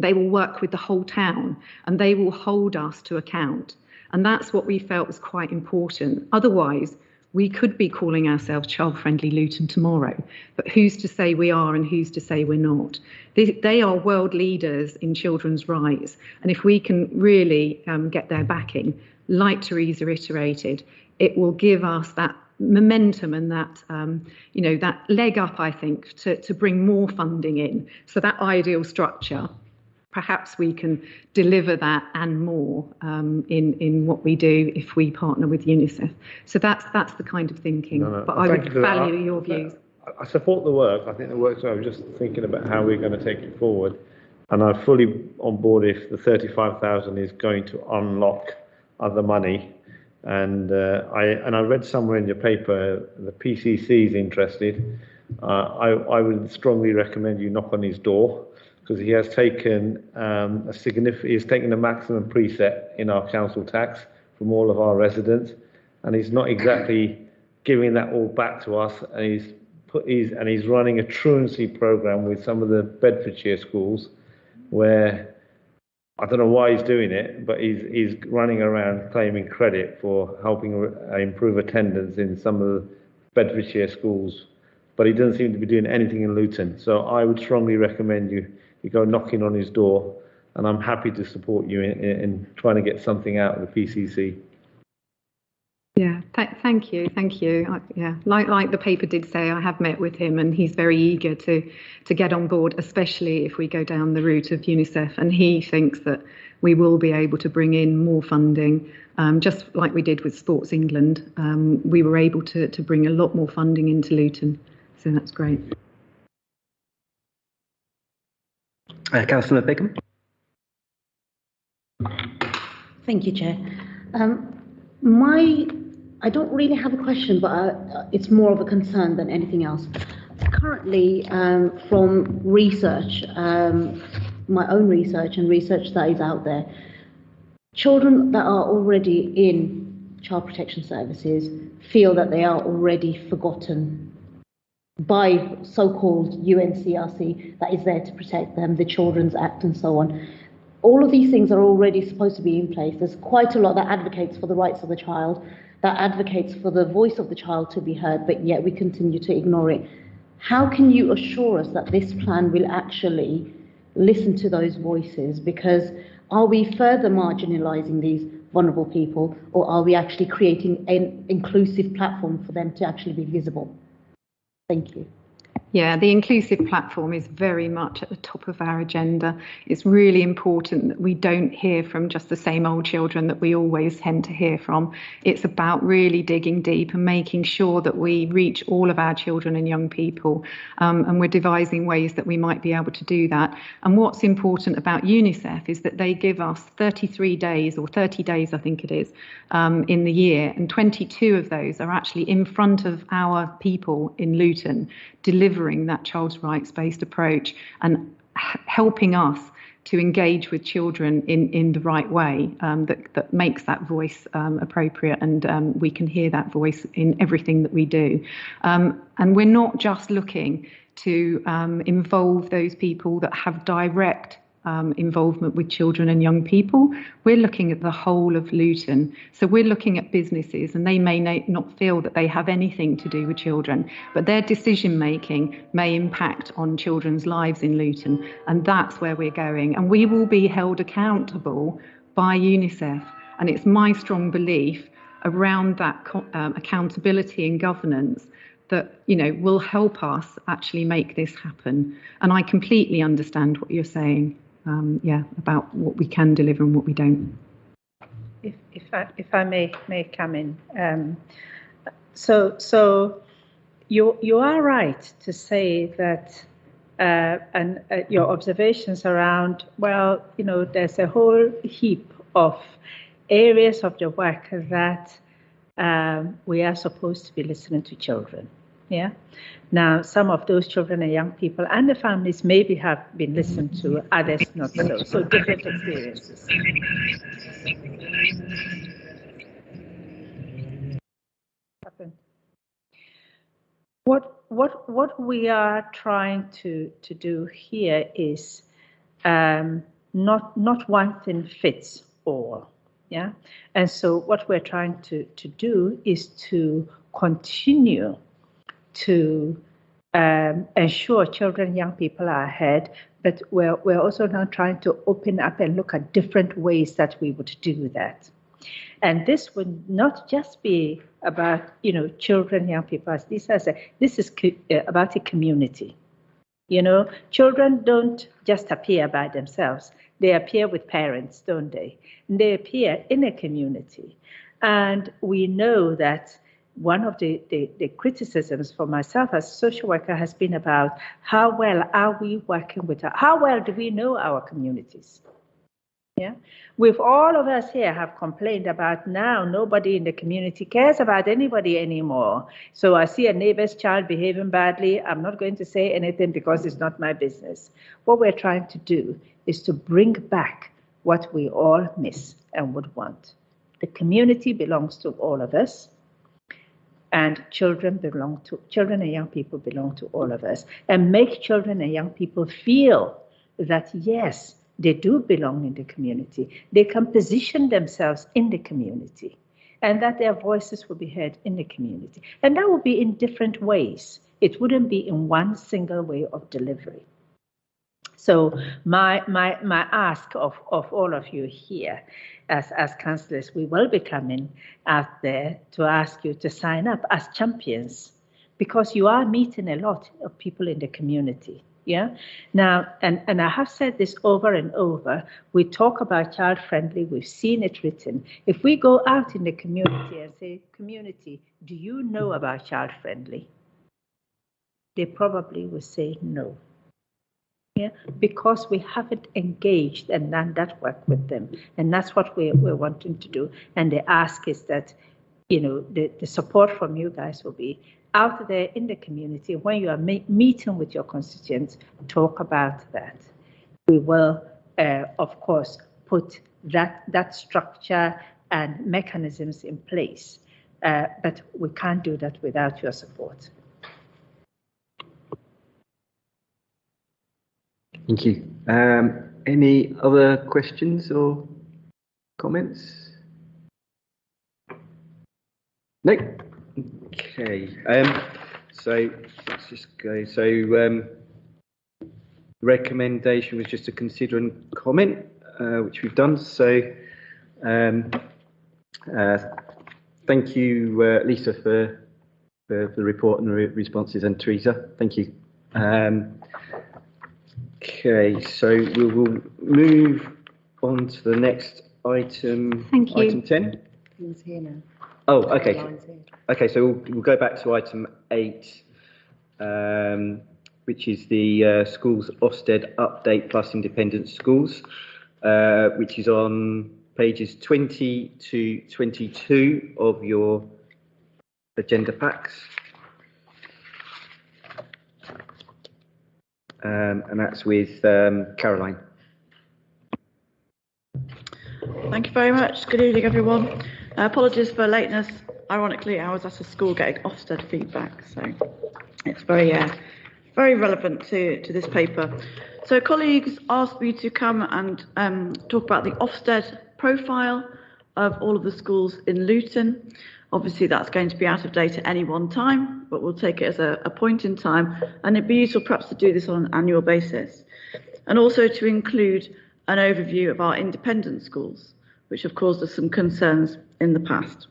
[SPEAKER 11] They will work with the whole town and they will hold us to account. And that's what we felt was quite important. Otherwise, we could be calling ourselves child-friendly Luton tomorrow, but who's to say we are and who's to say we're not? They are world leaders in children's rights, and if we can really get their backing, like Teresa iterated, it will give us that momentum and that that leg up, I think, to bring more funding in. So that ideal structure, perhaps we can deliver that and more in what we do if we partner with UNICEF. So that's the kind of thinking. But I would value your views.
[SPEAKER 3] I support the work. I think the work's right. I was just thinking about how we're going to take it forward, and I'm fully on board if the 35,000 is going to unlock other money. And I read somewhere in your paper the PCC is interested. I would strongly recommend you knock on his door, because he has taken he's taken a maximum preset in our council tax from all of our residents, and he's not exactly giving that all back to us. And he's running a truancy program with some of the Bedfordshire schools, where I don't know why he's doing it, but he's running around claiming credit for helping improve attendance in some of the Bedfordshire schools, but he doesn't seem to be doing anything in Luton. So I would strongly recommend you go knocking on his door, and I'm happy to support you in trying to get something out of the PCC.
[SPEAKER 11] Yeah, thank you. Like the paper did say, I have met with him, and he's very eager to get on board, especially if we go down the route of UNICEF. And he thinks that we will be able to bring in more funding, just like we did with Sports England. We were able to bring a lot more funding into Luton, so that's great.
[SPEAKER 1] Councillor Beckham.
[SPEAKER 10] Thank you, Chair. I don't really have a question, but it's more of a concern than anything else. Currently, from research, my own research and research that is out there, children that are already in child protection services feel that they are already forgotten by so-called UNCRC that is there to protect them, the Children's Act and so on. All of these things are already supposed to be in place. There's quite a lot that advocates for the rights of the child, that advocates for the voice of the child to be heard, but yet we continue to ignore it. How can you assure us that this plan will actually listen to those voices? Because are we further marginalising these vulnerable people, or are we actually creating an inclusive platform for them to actually be visible? Thank you.
[SPEAKER 11] Yeah, the inclusive platform is very much at the top of our agenda. It's really important that we don't hear from just the same old children that we always tend to hear from. It's about really digging deep and making sure that we reach all of our children and young people. And we're devising ways that we might be able to do that. And what's important about UNICEF is that they give us 33 days, or 30 days, I think it is, in the year. And 22 of those are actually in front of our people in Luton, delivering that child's rights-based approach and helping us to engage with children in the right way, that makes that voice appropriate, and we can hear that voice in everything that we do. And we're not just looking to involve those people that have direct involvement with children and young people. We're looking at the whole of Luton. So we're looking at businesses, and they may not feel that they have anything to do with children, but their decision making may impact on children's lives in Luton, and that's where we're going. And we will be held accountable by UNICEF, and it's my strong belief around that accountability and governance that, you know, will help us actually make this happen. And I completely understand what you're saying. About what we can deliver and what we don't.
[SPEAKER 6] If I may come in, so you are right to say that, and your observations around, well, you know, there's a whole heap of areas of the work that we are supposed to be listening to children. Yeah. Now, some of those children and young people and the families maybe have been listened to, others not so. So different experiences. What we are trying to do here is not one thing fits all. Yeah. And so what we're trying to do is to continue to ensure children and young people are ahead, but we're also now trying to open up and look at different ways that we would do that. And this would not just be about, you know, children, young people. This is about a community. You know, children don't just appear by themselves. They appear with parents, don't they? And they appear in a community. And we know that one of the criticisms for myself as a social worker has been about how well are we working with how well do we know our communities? Yeah, with all of us here have complained about now nobody in the community cares about anybody anymore. So I see a neighbor's child behaving badly. I'm not going to say anything because it's not my business. What we're trying to do is to bring back what we all miss and would want. The community belongs to all of us. And children and young people belong to all of us, and make children and young people feel that, yes, they do belong in the community. They can position themselves in the community, and that their voices will be heard in the community. And that will be in different ways. It wouldn't be in one single way of delivery. So my ask of all of you here as councillors, we will be coming out there to ask you to sign up as champions, because you are meeting a lot of people in the community. Yeah. Now, and I have said this over and over, we talk about child friendly, we've seen it written. If we go out in the community and say, community, do you know about child friendly? They probably will say no. Yeah, because we haven't engaged and done that work with them. And that's what we're wanting to do. And the ask is that, you know, the support from you guys will be out there in the community. When you are meeting with your constituents, talk about that. We will, of course, put that structure and mechanisms in place. But we can't do that without your support.
[SPEAKER 1] Thank you. Any other questions or comments? No? Okay. So let's just go. So recommendation was just to consider and comment, which we've done. So thank you, Lisa, for the report and the responses, and Teresa. Thank you. Okay, so we will move on to the next item.
[SPEAKER 11] Thank you.
[SPEAKER 1] Item 10.
[SPEAKER 2] He's here now.
[SPEAKER 1] Oh, okay. Okay, so we'll go back to item 8, which is the schools Ofsted update plus independent schools, which is on pages 20 to 22 of your agenda packs. And that's with Caroline.
[SPEAKER 12] Thank you very much. Good evening, everyone. Apologies for lateness. Ironically, I was at a school getting Ofsted feedback, so it's very relevant to this paper. So colleagues asked me to come and talk about the Ofsted profile of all of the schools in Luton. Obviously, that's going to be out of date at any one time, but we'll take it as a point in time, and it'd be useful perhaps to do this on an annual basis, and also to include an overview of our independent schools, which have caused us some concerns in the past.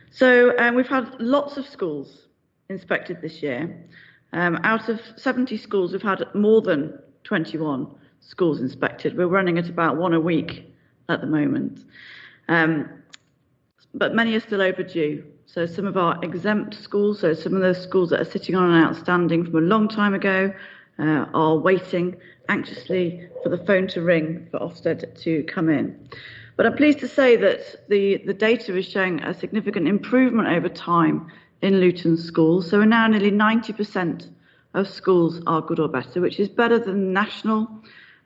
[SPEAKER 12] So we've had lots of schools inspected this year. Out of 70 schools, we've had more than 21 schools inspected. We're running at about one a week at the moment. But many are still overdue. So some of our exempt schools, so some of those schools that are sitting on an outstanding from a long time ago, are waiting anxiously for the phone to ring for Ofsted to come in. But I'm pleased to say that the data is showing a significant improvement over time in Luton schools. So we're now nearly 90% of schools are good or better, which is better than national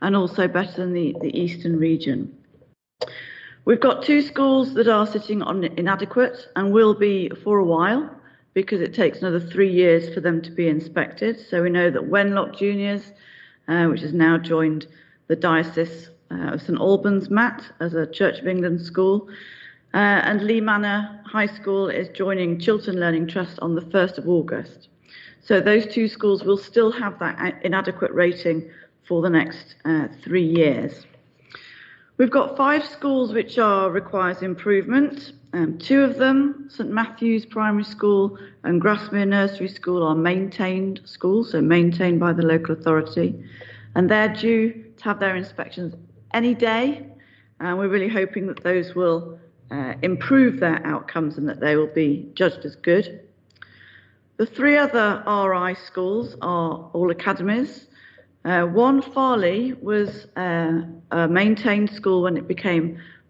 [SPEAKER 12] and also better than the Eastern region. We've got 2 schools that are sitting on inadequate and will be for a while, because it takes another 3 years for them to be inspected. So we know that Wenlock Juniors, which has now joined the Diocese of St Albans, MAT, as a Church of England school, and Lee Manor High School is joining Chiltern Learning Trust on the 1st of August. So those 2 schools will still have that inadequate rating for the next 3 years. We've got 5 schools which requires improvement. 2 of them, St Matthew's Primary School and Grasmere Nursery School, are maintained schools, so maintained by the local authority, and they're due to have their inspections any day. And we're really hoping that those will improve their outcomes and that they will be judged as good. The 3 other RI schools are all academies. One, Farley, was a maintained school when it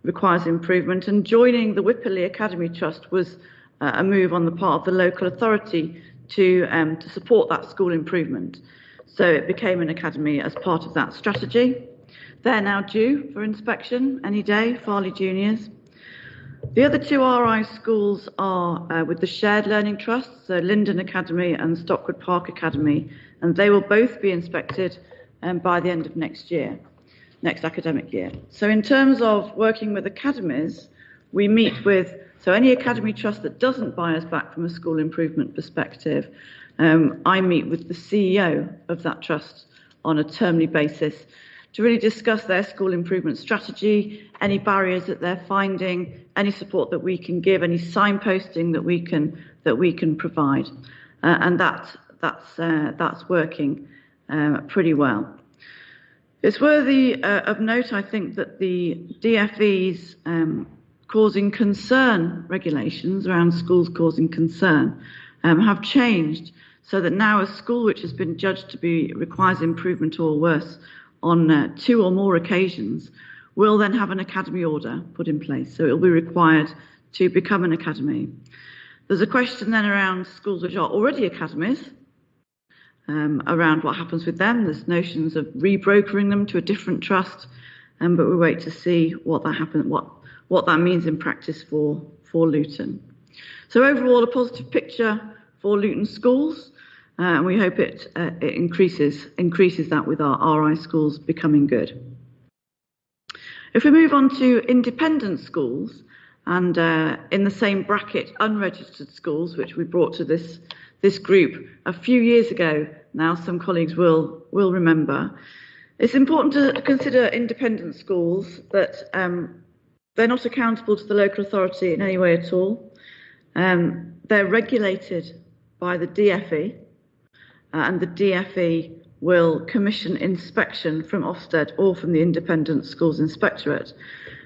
[SPEAKER 12] requires improvement, and joining the Whipperley Academy Trust was a move on the part of the local authority to support that school improvement. So it became an academy as part of that strategy. They're now due for inspection any day, Farley Juniors. The other 2 RI schools are with the Shared Learning Trust, so Linden Academy and Stockwood Park Academy, and they will both be inspected by the end of next academic year. So in terms of working with academies, we meet with, so any academy trust that doesn't buy us back from a school improvement perspective, I meet with the CEO of that trust on a termly basis to really discuss their school improvement strategy, any barriers that they're finding, any support that we can give, any signposting that we can provide, and that's working pretty well. It's worthy of note, I think, that the DFE's causing concern regulations around schools causing concern have changed, so that now a school which has been judged to be requires improvement or worse on 2 or more occasions will then have an academy order put in place. So it will be required to become an academy. There's a question then around schools which are already academies, around what happens with them. There's notions of rebrokering them to a different trust, but we wait to see what that means in practice for Luton. So overall, a positive picture for Luton schools, and we hope it increases that with our RI schools becoming good. If we move on to independent schools, and in the same bracket, unregistered schools, which we brought to this group a few years ago now, some colleagues will remember. It's important to consider independent schools that they're not accountable to the local authority in any way at all. They're regulated by the DFE, and the DFE will commission inspection from Ofsted or from the Independent Schools Inspectorate.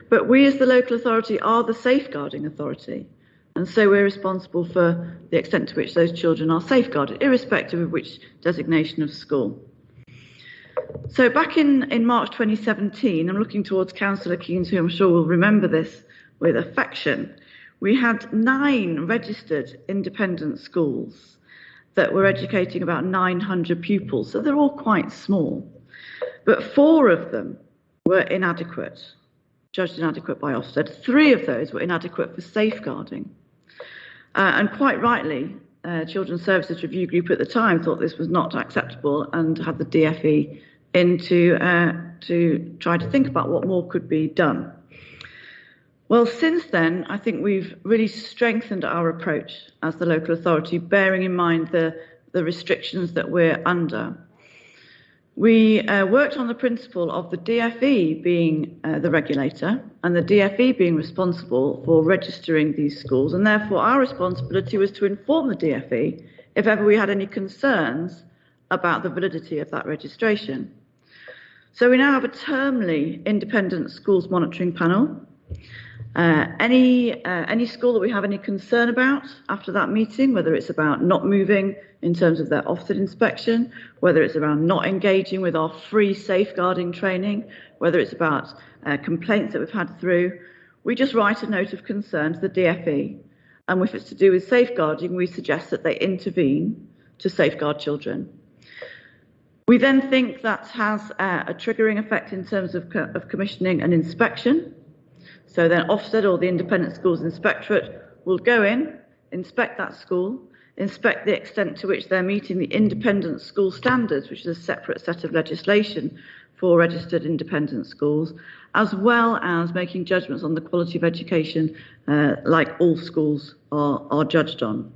[SPEAKER 12] But we as the local authority are the safeguarding authority, and so we're responsible for the extent to which those children are safeguarded, irrespective of which designation of school. So back in March 2017, I'm looking towards Councillor Keynes, who I'm sure will remember this with affection, we had 9 registered independent schools that were educating about 900 pupils, so they're all quite small. But 4 of them were inadequate. judged inadequate by Ofsted. 3 of those were inadequate for safeguarding. And quite rightly, Children's Services Review Group at the time thought this was not acceptable and had the DFE in to try to think about what more could be done. Well, since then, I think we've really strengthened our approach as the local authority, bearing in mind the restrictions that we're under. We worked on the principle of the DFE being the regulator and the DFE being responsible for registering these schools, and therefore our responsibility was to inform the DFE if ever we had any concerns about the validity of that registration. So we now have a termly independent schools monitoring panel. Any school that we have any concern about after that meeting, whether it's about not moving in terms of their Ofsted inspection, whether it's around not engaging with our free safeguarding training, whether it's about complaints that we've had through, we just write a note of concern to the DFE. And if it's to do with safeguarding, we suggest that they intervene to safeguard children. We then think that has a triggering effect in terms of commissioning an inspection. So then Ofsted or the Independent Schools Inspectorate will go in, inspect that school, inspect the extent to which they're meeting the independent school standards, which is a separate set of legislation for registered independent schools, as well as making judgments on the quality of education like all schools are judged on.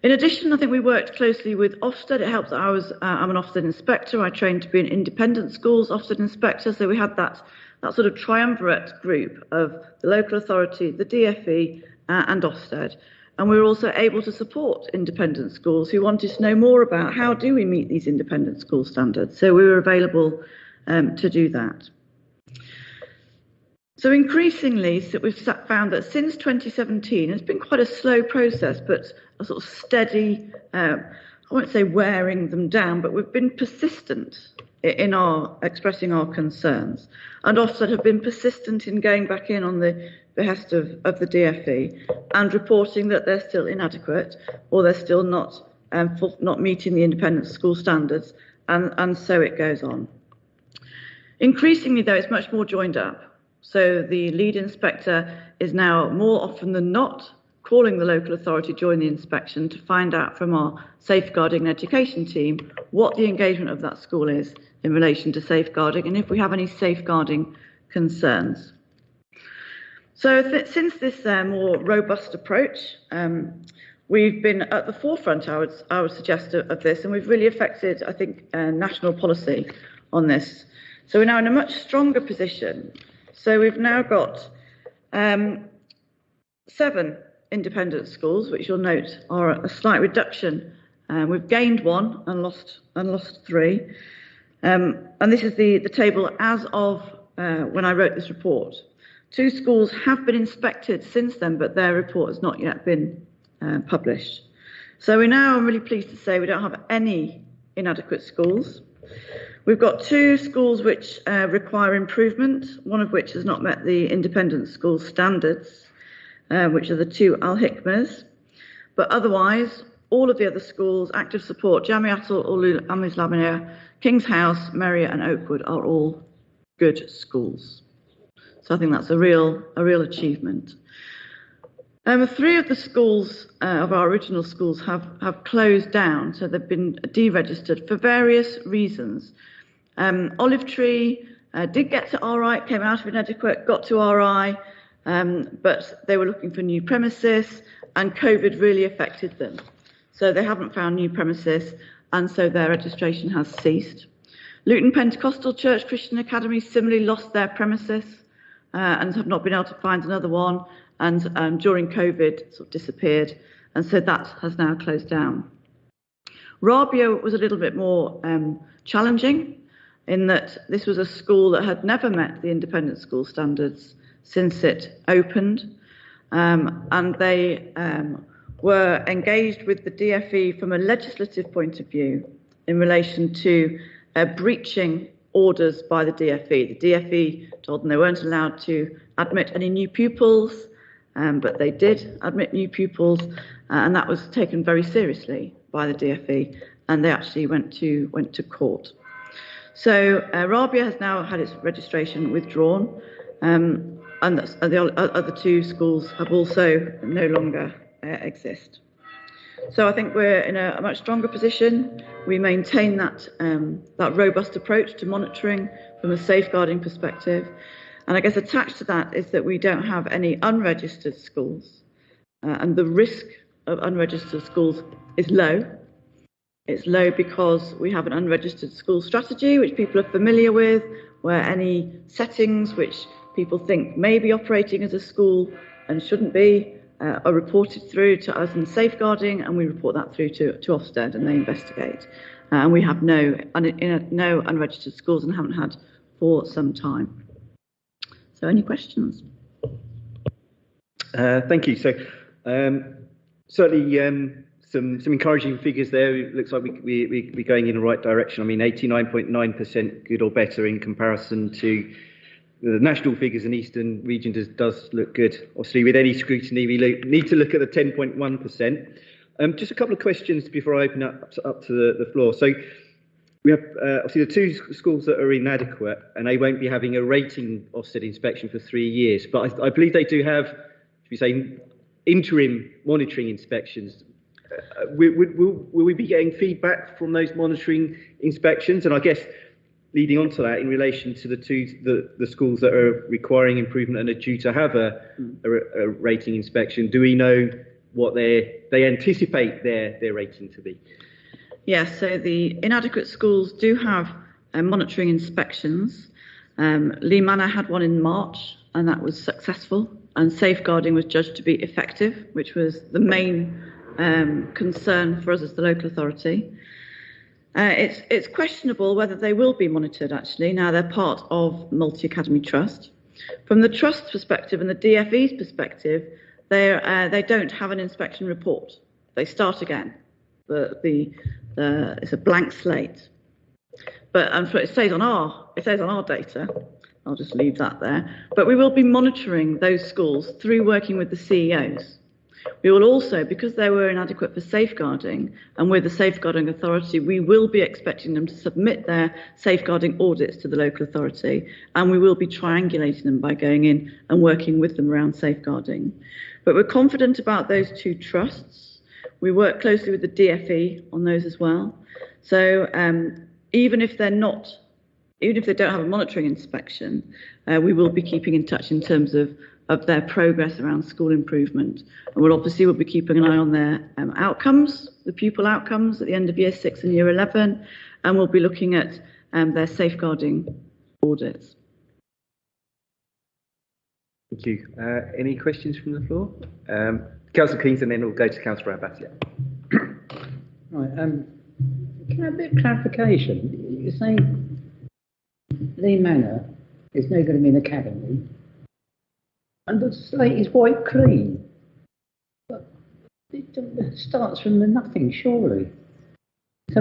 [SPEAKER 12] In addition, I think we worked closely with Ofsted. It helps that I'm an Ofsted inspector. I trained to be an independent schools Ofsted inspector, so we had that sort of triumvirate group of the local authority, the DFE and Ofsted. And we were also able to support independent schools who wanted to know more about how do we meet these independent school standards. So we were available to do that. So increasingly, we've found that since 2017, it's been quite a slow process, but a sort of steady, I won't say wearing them down, but we've been persistent in our expressing our concerns. And Ofsted have been persistent in going back in on the behest of the DFE and reporting that they're still inadequate or they're still not meeting the independent school standards, and so it goes on. Increasingly, though, it's much more joined up. So the lead inspector is now more often than not calling the local authority during the inspection to find out from our safeguarding and education team what the engagement of that school is in relation to safeguarding and if we have any safeguarding concerns. So since this more robust approach, we've been at the forefront, I would suggest, of this, and we've really affected, I think, national policy on this. So we're now in a much stronger position. So we've now got 7 independent schools, which you'll note are a slight reduction. We've gained 1 and lost 3. And this is the table as of when I wrote this report. 2 schools have been inspected since then, but their report has not yet been published. So I'm really pleased to say we don't have any inadequate schools. We've got 2 schools which require improvement, one of which has not met the independent school standards, which are the 2 Al-Hikmas. But otherwise, all of the other schools, Active Support, Jamiatul Ulul Al-Islamiyya, King's House, Merrier and Oakwood are all good schools. So I think that's a real achievement. 3 of the schools of our original schools have closed down, so they've been deregistered for various reasons. Olive Tree did get to RI, came out of inadequate, got to RI, but they were looking for new premises and COVID really affected them. So they haven't found new premises and so their registration has ceased. Luton Pentecostal Church Christian Academy similarly lost their premises and have not been able to find another one, and during COVID sort of disappeared, and so that has now closed down. Rabia was a little bit more challenging in that this was a school that had never met the independent school standards since it opened, and they were engaged with the DFE from a legislative point of view in relation to breaching orders by the DFE. The DFE told them they weren't allowed to admit any new pupils, but they did admit new pupils, and that was taken very seriously by the DFE, and they actually went to court. So Rabia has now had its registration withdrawn, and the other two schools have also no longer exist. So I think we're in a much stronger position. We maintain that robust approach to monitoring from a safeguarding perspective. And I guess attached to that is that we don't have any unregistered schools, and the risk of unregistered schools is low. It's low because we have an unregistered school strategy, which people are familiar with, where any settings which people think may be operating as a school and shouldn't be are reported through to us in safeguarding, and we report that through to Ofsted, and they investigate. And we have no unregistered schools and haven't had for some time. So any questions?
[SPEAKER 1] Thank you. So certainly some encouraging figures there. It looks like we're going in the right direction. I mean, 89.9% good or better in comparison to the national figures in Eastern region does look good. Obviously, with any scrutiny, we need to look at the 10.1%. Just a couple of questions before I open up to the floor. So we have obviously the two schools that are inadequate, and they won't be having a rating Ofsted inspection for 3 years. But I believe they do have, should we say, interim monitoring inspections. Will we be getting feedback from those monitoring inspections? And I guess leading on to that, in relation to the schools that are requiring improvement and are due to have a rating inspection, do we know what they anticipate their rating to be?
[SPEAKER 12] Yes, so the inadequate schools do have monitoring inspections. Lee Manor had one in March, and that was successful, and safeguarding was judged to be effective, which was the main concern for us as the local authority. It's questionable whether they will be monitored, actually. Now, they're part of Multi-Academy Trust. From the Trust's perspective and the DFE's perspective, they don't have an inspection report. They start again. It's a blank slate. But it says on our data. I'll just leave that there. But we will be monitoring those schools through working with the CEOs. We will also, because they were inadequate for safeguarding, and we're the safeguarding authority, we will be expecting them to submit their safeguarding audits to the local authority, and we will be triangulating them by going in and working with them around safeguarding. But we're confident about those two trusts. We work closely with the DFE on those as well. So even if they don't have a monitoring inspection, we will be keeping in touch in terms of their progress around school improvement. And we'll be keeping an eye on their outcomes, the pupil outcomes at the end of Year 6 and Year 11, and we'll be looking at their safeguarding audits.
[SPEAKER 1] Thank you. Any questions from the floor? Councillor Keys, and then we'll go to Councillor Abbas. Yeah.
[SPEAKER 4] Right. Can I have a bit of clarification? You're saying Lee Manor is now going to be an academy, and the slate is white clean. But it starts from the nothing, surely. So,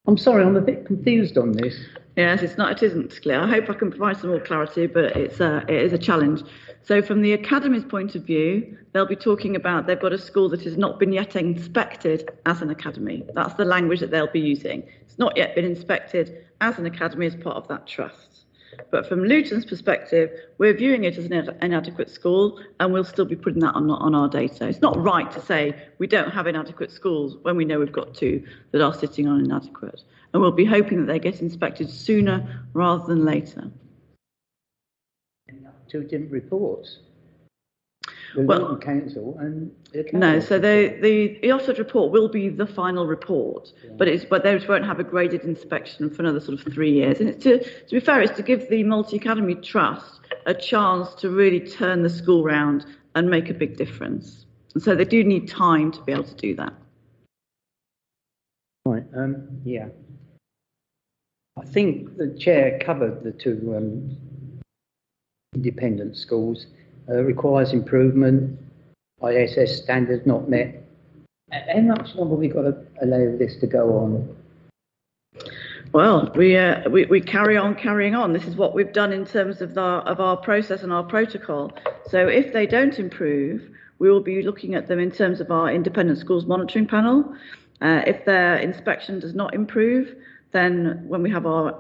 [SPEAKER 4] I'm sorry, I'm a bit confused on this.
[SPEAKER 12] Yes, it isn't clear. I hope I can provide some more clarity, but it is a challenge. So from the academy's point of view, they'll be talking about they've got a school that has not been yet inspected as an academy. That's the language that they'll be using. It's not yet been inspected as an academy as part of that trust. But from Luton's perspective, we're viewing it as an inadequate school, and we'll still be putting that on our data. It's not right to say we don't have inadequate schools when we know we've got two that are sitting on inadequate. And we'll be hoping that they get inspected sooner rather than later.
[SPEAKER 4] Two different reports. The Luton Council and the Academy.
[SPEAKER 12] No, so the Ofsted report will be the final report, yeah. but they won't have a graded inspection for another sort of 3 years. And to be fair, it's to give the Multi-Academy Trust a chance to really turn the school round and make a big difference. And so they do need time to be able to do that.
[SPEAKER 4] Right. Yeah. I think the chair covered the two independent schools. Requires improvement, ISS standards not met. How much longer have we got to allow this to go on?
[SPEAKER 12] Well, we carry on carrying on. This is what we've done in terms of our process and our protocol. So if they don't improve, we will be looking at them in terms of our independent schools monitoring panel. If their inspection does not improve, then when we have our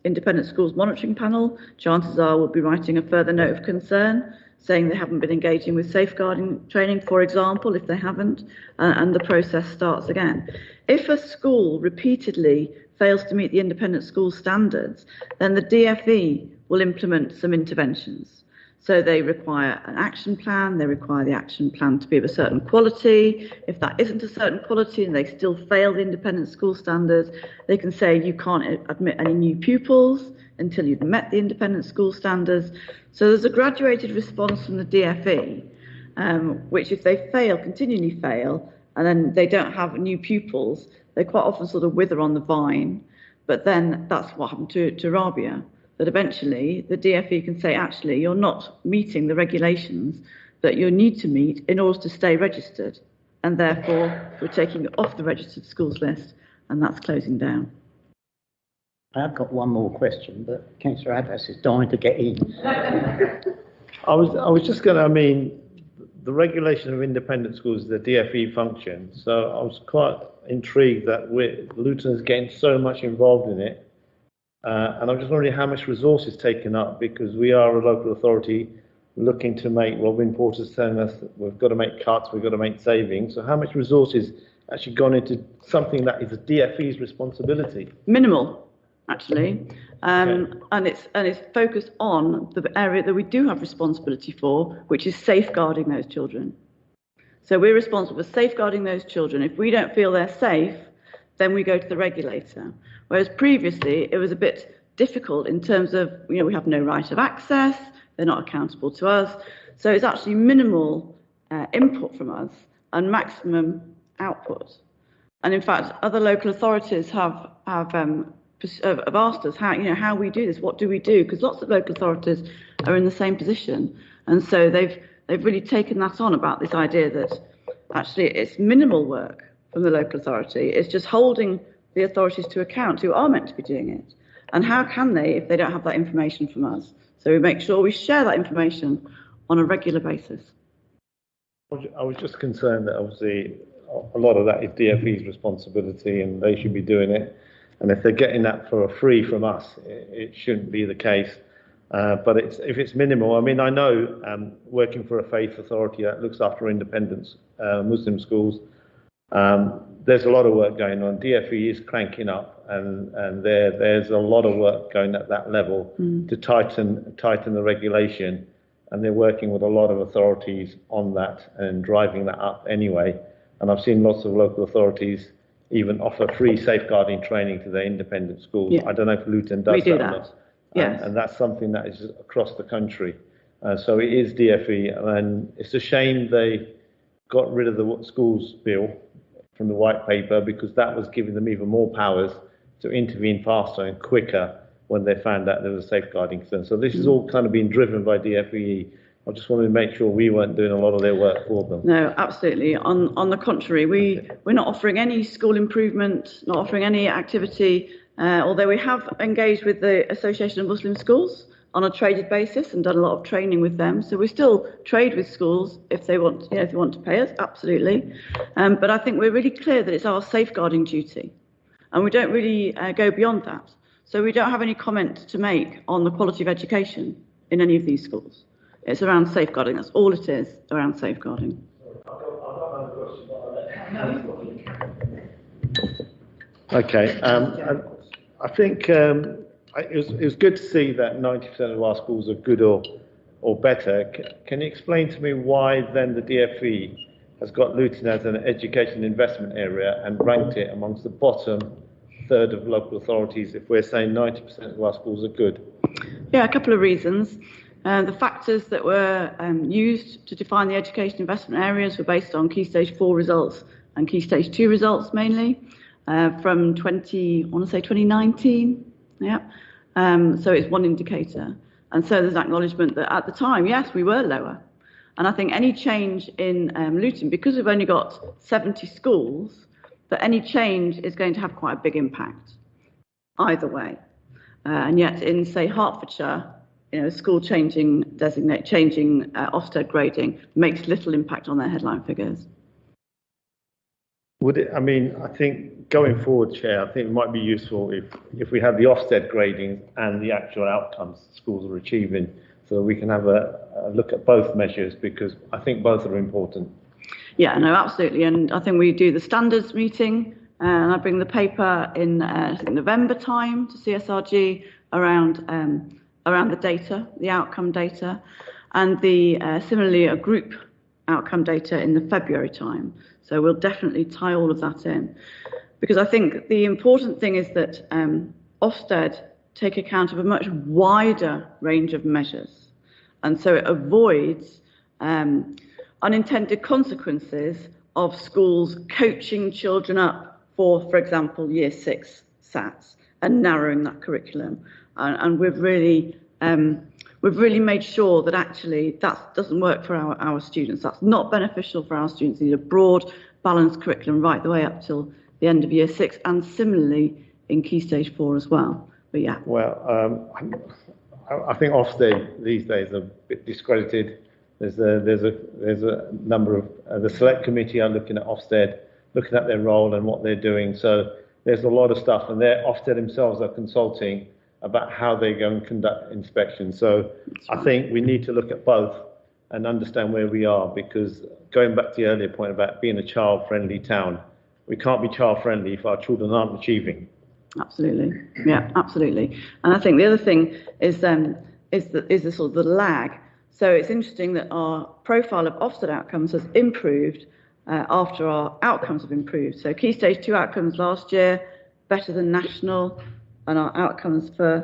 [SPEAKER 12] independent schools monitoring panel, chances are we'll be writing a further note of concern, saying they haven't been engaging with safeguarding training, for example, if they haven't, and the process starts again. If a school repeatedly fails to meet the independent school standards, then the DfE will implement some interventions. So they require an action plan, they require the action plan to be of a certain quality. If that isn't a certain quality and they still fail the independent school standards, they can say you can't admit any new pupils until you've met the independent school standards. So there's a graduated response from the DfE, which if they fail, continually fail, and then they don't have new pupils, they quite often sort of wither on the vine. But then that's what happened to Rabia, that eventually the DfE can say, actually, you're not meeting the regulations that you need to meet in order to stay registered. And therefore, we're taking it off the registered schools list, and that's closing down.
[SPEAKER 4] I've got one more question, but Councillor Abbas is dying to get in.
[SPEAKER 3] I was just going to, I mean, the regulation of independent schools is the DfE function. So I was quite intrigued that Luton is getting so much involved in it. And I'm just wondering how much resource is taken up, because we are a local authority looking to make, Robin Porter's telling us that we've got to make cuts, we've got to make savings. So how much resource is actually gone into something that is a DfE's responsibility?
[SPEAKER 12] Minimal, actually. And it's focused on the area that we do have responsibility for, which is safeguarding those children. So we're responsible for safeguarding those children. If we don't feel they're safe, then we go to the regulator. Whereas previously it was a bit difficult in terms of, we have no right of access, they're not accountable to us. So it's actually minimal input from us and maximum output. And in fact, other local authorities have asked us how we do this, what do we do? Because lots of local authorities are in the same position. And so they've really taken that on, about this idea that actually it's minimal work from the local authority. It's just holding the authorities to account who are meant to be doing it. And how can they if they don't have that information from us? So we make sure we share that information on a regular basis.
[SPEAKER 3] I was just concerned that obviously a lot of that is DfE's responsibility and they should be doing it. And if they're getting that for free from us, it shouldn't be the case. But if it's minimal, I mean, I know working for a faith authority that looks after independent Muslim schools, there's a lot of work going on. DfE is cranking up, and there's a lot of work going at that level to tighten the regulation, and they're working with a lot of authorities on that and driving that up anyway. And I've seen lots of local authorities even offer free safeguarding training to their independent schools. Yeah. I don't know if Luton does that or not.
[SPEAKER 12] Yes.
[SPEAKER 3] And that's something that is across the country. So it is DfE, and it's a shame they got rid of the schools bill from the white paper, because that was giving them even more powers to intervene faster and quicker when they found out there was a safeguarding concern. So this is all kind of being driven by DfE. I just wanted to make sure we weren't doing a lot of their work for them.
[SPEAKER 12] No, absolutely. On the contrary, we're not offering any school improvement, not offering any activity, although we have engaged with the Association of Muslim Schools on a traded basis and done a lot of training with them. So we still trade with schools if they want, if they want to pay us, absolutely. But I think we're really clear that it's our safeguarding duty, and we don't really go beyond that. So we don't have any comment to make on the quality of education in any of these schools. It's around safeguarding. That's all it is, around safeguarding.
[SPEAKER 3] Okay. I think it was good to see that 90% of our schools are good or better. Can you explain to me why then the DfE has got Luton as an education investment area and ranked it amongst the bottom third of local authorities if we're saying 90% of our schools are good?
[SPEAKER 12] Yeah, a couple of reasons. The factors that were used to define the education investment areas were based on Key Stage 4 results and Key Stage 2 results mainly from 2019. Yeah. So it's one indicator. And so there's acknowledgement that at the time, yes, we were lower. And I think any change in Luton, because we've only got 70 schools, that any change is going to have quite a big impact either way. And yet in, say, Hertfordshire, school changing Ofsted grading makes little impact on their headline figures.
[SPEAKER 3] Would it, I mean, I think going forward, Chair, I think it might be useful if we have the Ofsted grading and the actual outcomes schools are achieving, so we can have a look at both measures, because I think both are important.
[SPEAKER 12] Yeah, no, absolutely. And I think we do the standards meeting, and I bring the paper in I think November time to CSRG around the data, the outcome data, and the similarly a group outcome data in the February time. So we'll definitely tie all of that in, because I think the important thing is that Ofsted take account of a much wider range of measures, and so it avoids unintended consequences of schools coaching children up for example, Year 6 SATs and narrowing that curriculum. And we've really made sure that actually that doesn't work for our students. That's not beneficial for our students. They need a broad, balanced curriculum right the way up till the end of Year 6, and similarly in Key Stage 4 as well. But yeah.
[SPEAKER 3] Well, I think Ofsted these days are a bit discredited. There's a number of the select committee are looking at Ofsted, looking at their role and what they're doing. So there's a lot of stuff, and Ofsted themselves are consulting about how they go and conduct inspections. So I think we need to look at both and understand where we are, because going back to the earlier point about being a child-friendly town, we can't be child-friendly if our children aren't achieving.
[SPEAKER 12] Absolutely, yeah, absolutely. And I think the other thing is the sort of the lag. So it's interesting that our profile of Ofsted outcomes has improved after our outcomes have improved. So Key Stage 2 outcomes last year, better than national, and our outcomes for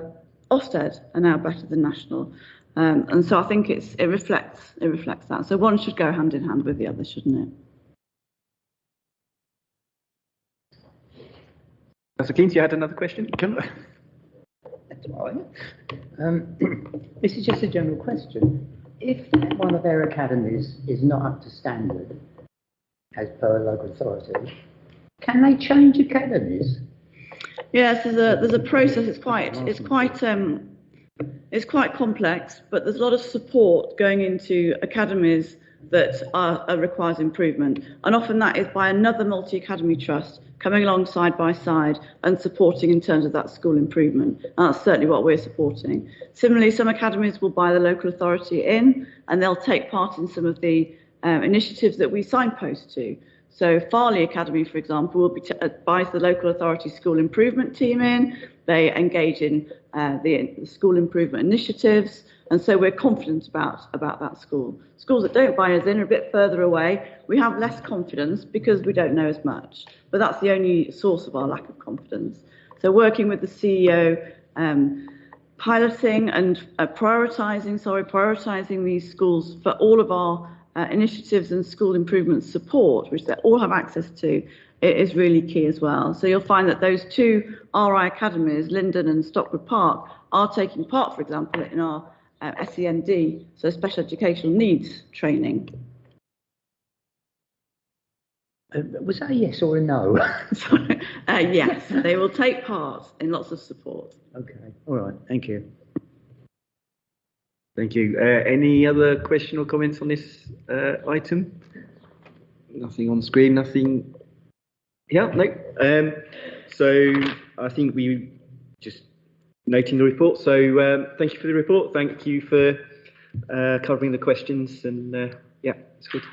[SPEAKER 12] Ofsted are now better than national. And so I think it reflects that. So one should go hand in hand with the other, shouldn't it?
[SPEAKER 1] Councillor Keane, you had another question?
[SPEAKER 4] That's right. This is just a general question. If one of their academies is not up to standard, as per local authority, can they change academies?
[SPEAKER 12] Yes, there's a process. It's quite complex, but there's a lot of support going into academies that requires improvement, and often that is by another multi-academy trust coming along side by side and supporting in terms of that school improvement. And that's certainly what we're supporting. Similarly, some academies will buy the local authority in, and they'll take part in some of the initiatives that we signpost to. So Farley Academy, for example, will buys the local authority school improvement team in. They engage in the school improvement initiatives, and so we're confident about that school. Schools that don't buy us in are a bit further away. We have less confidence because we don't know as much, but that's the only source of our lack of confidence. So working with the CEO, piloting and prioritising these schools for all of our initiatives and school improvement support, which they all have access to, it is really key as well. So you'll find that those two RI academies, Linden and Stockwood Park, are taking part, for example, in our SEND, so special educational needs training.
[SPEAKER 4] Was that a yes or a no?
[SPEAKER 12] Sorry. Yes, they will take part in lots of support.
[SPEAKER 4] Okay, all right, thank you.
[SPEAKER 1] Thank you. Any other question or comments on this item? Nothing on screen, nothing. Yeah, no. So I think we just noting the report. So thank you for the report. Thank you for covering the questions, and yeah, it's good.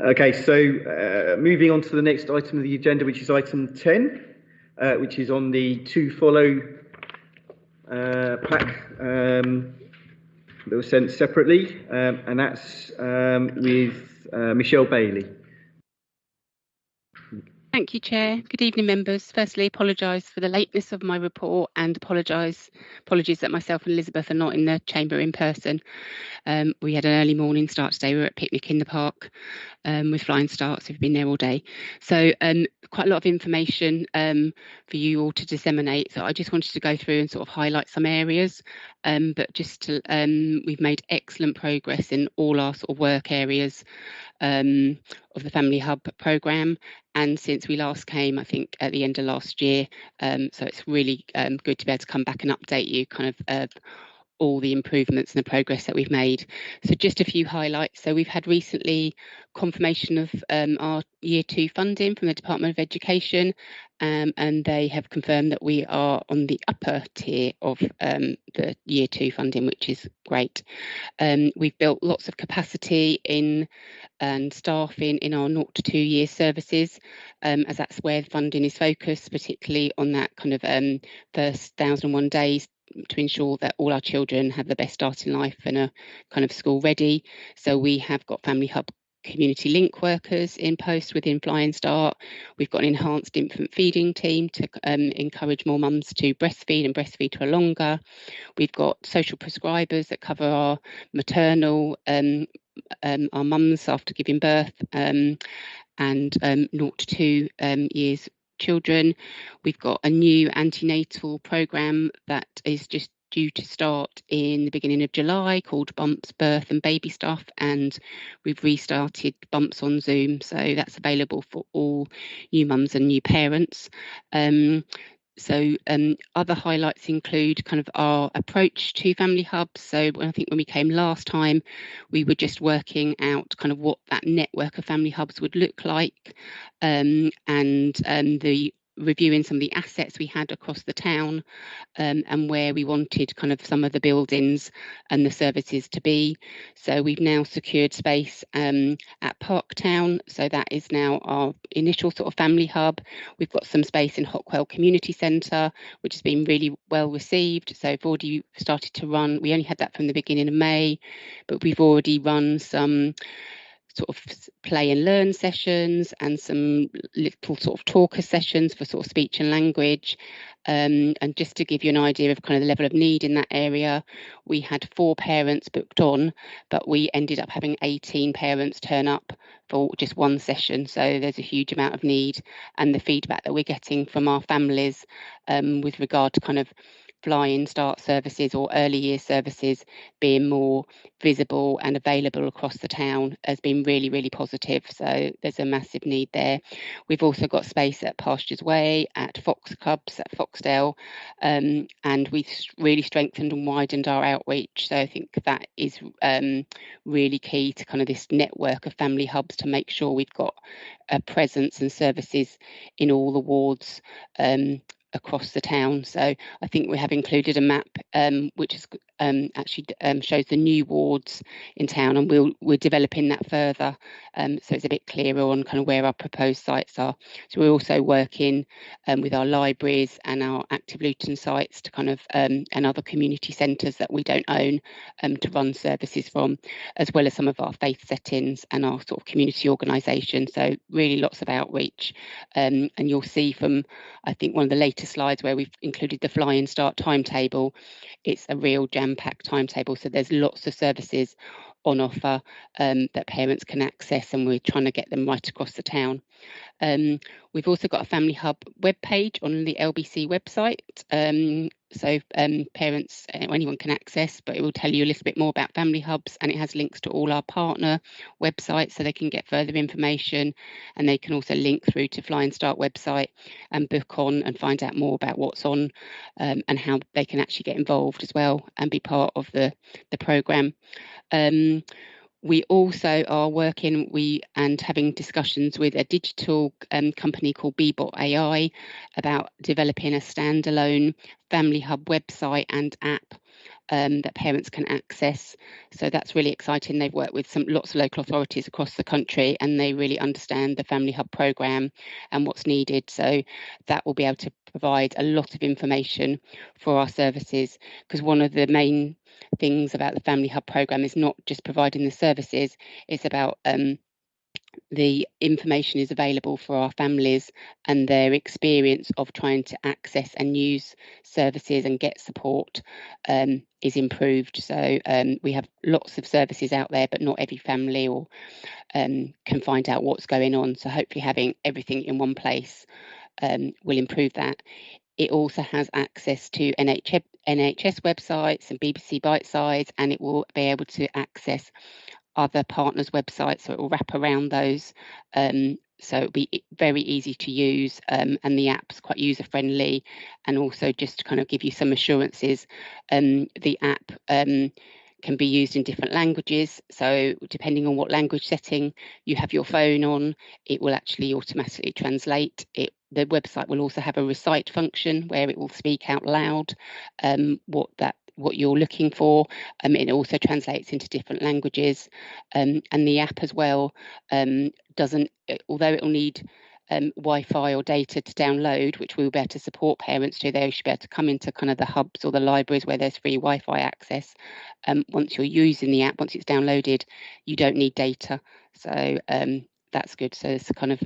[SPEAKER 1] Okay, so moving on to the next item of the agenda, which is item 10, which is on the to follow pack that was sent separately, and that's with Michelle Bailey.
[SPEAKER 13] Thank you, Chair. Good evening, members. Firstly, apologise for the lateness of my report, and apologies that myself and Elizabeth are not in the chamber in person. We had an early morning start today. We were at a picnic in the park with flying starts. We've been there all day. So quite a lot of information for you all to disseminate. So I just wanted to go through and sort of highlight some areas. But just to, we've made excellent progress in all our sort of work areas of of the Family Hub programme, and since we last came, I think at the end of last year. So it's really good to be able to come back and update you kind of all the improvements and the progress that we've made. So just a few highlights. So we've had recently confirmation of our Year 2 funding from the Department of Education, and they have confirmed that we are on the upper tier of the Year 2 funding, which is great. We've built lots of capacity in and staffing in our 0 to 2 year services, as that's where funding is focused, particularly on that kind of first 1,001 days, to ensure that all our children have the best start in life and are kind of school ready. So we have got Family Hub community link workers in post within Flying Start. We've got an enhanced infant feeding team to encourage more mums to breastfeed and breastfeed for longer. We've got social prescribers that cover our maternal, our mums after giving birth, and 0 to 2 years children. We've got a new antenatal programme that is just due to start in the beginning of July called Bumps, Birth and Baby Stuff, and we've restarted Bumps on Zoom, so that's available for all new mums and new parents. So other highlights include kind of our approach to Family Hubs. So I think when we came last time, we were just working out kind of what that network of Family Hubs would look like, and the reviewing some of the assets we had across the town, and where we wanted kind of some of the buildings and the services to be. So we've now secured space at Parktown, so that is now our initial sort of Family Hub. We've got some space in Hockwell Community Centre, which has been really well received. So we've already started to run, we only had that from the beginning of May, but we've already run some sort of play and learn sessions and some little sort of talker sessions for sort of speech and language. And just to give you an idea of kind of the level of need in that area, we had 4 parents booked on, but we ended up having 18 parents turn up for just one session. So there's a huge amount of need, and the feedback that we're getting from our families with regard to kind of Flying Start services or early year services being more visible and available across the town has been really, really positive. So there's a massive need there. We've also got space at Pastures Way, at Fox Clubs, at Foxdale, and we've really strengthened and widened our outreach. So I think that is really key to kind of this network of family hubs to make sure we've got a presence and services in all the wards across the town. So I think we have included a map which is actually shows the new wards in town, and we're developing that further, so it's a bit clearer on kind of where our proposed sites are. So we're also working with our libraries and our active Luton sites to kind of and other community centres that we don't own to run services from, as well as some of our faith settings and our sort of community organisations. So really lots of outreach, and you'll see from I think one of the later slides where we've included the Flying Start timetable. It's a real jam-packed timetable, so there's lots of services on offer that parents can access, and we're trying to get them right across the town. We've also got a Family Hub webpage on the LBC website, so parents, anyone can access, but it will tell you a little bit more about Family Hubs, and it has links to all our partner websites so they can get further information, and they can also link through to Flying Start website and book on and find out more about what's on, and how they can actually get involved as well and be part of the programme. We also are working and having discussions with a digital company called Bebot AI about developing a standalone Family Hub website and app that parents can access. So that's really exciting. They've worked with lots of local authorities across the country, and they really understand the Family Hub programme and what's needed. So that will be able to provide a lot of information for our services, because one of the main things about the Family Hub programme is not just providing the services, it's about the information is available for our families, and their experience of trying to access and use services and get support is improved. So we have lots of services out there, but not every family or can find out what's going on. So hopefully having everything in one place will improve that. It also has access to NHS websites and BBC Bitesize, and it will be able to access other partners' websites, so it will wrap around those. So it'll be very easy to use, and the app's quite user friendly, and also just to kind of give you some assurances, the app can be used in different languages. So depending on what language setting you have your phone on, it will actually automatically translate it. The website will also have a recite function where it will speak out loud what you're looking for. It also translates into different languages, and the app as well doesn't, although it will need Wi-Fi or data to download, which we'll be able to support parents to. They should be able to come into kind of the hubs or the libraries where there's free Wi-Fi access. Once you're using the app, once it's downloaded, you don't need data. So that's good. So it's kind of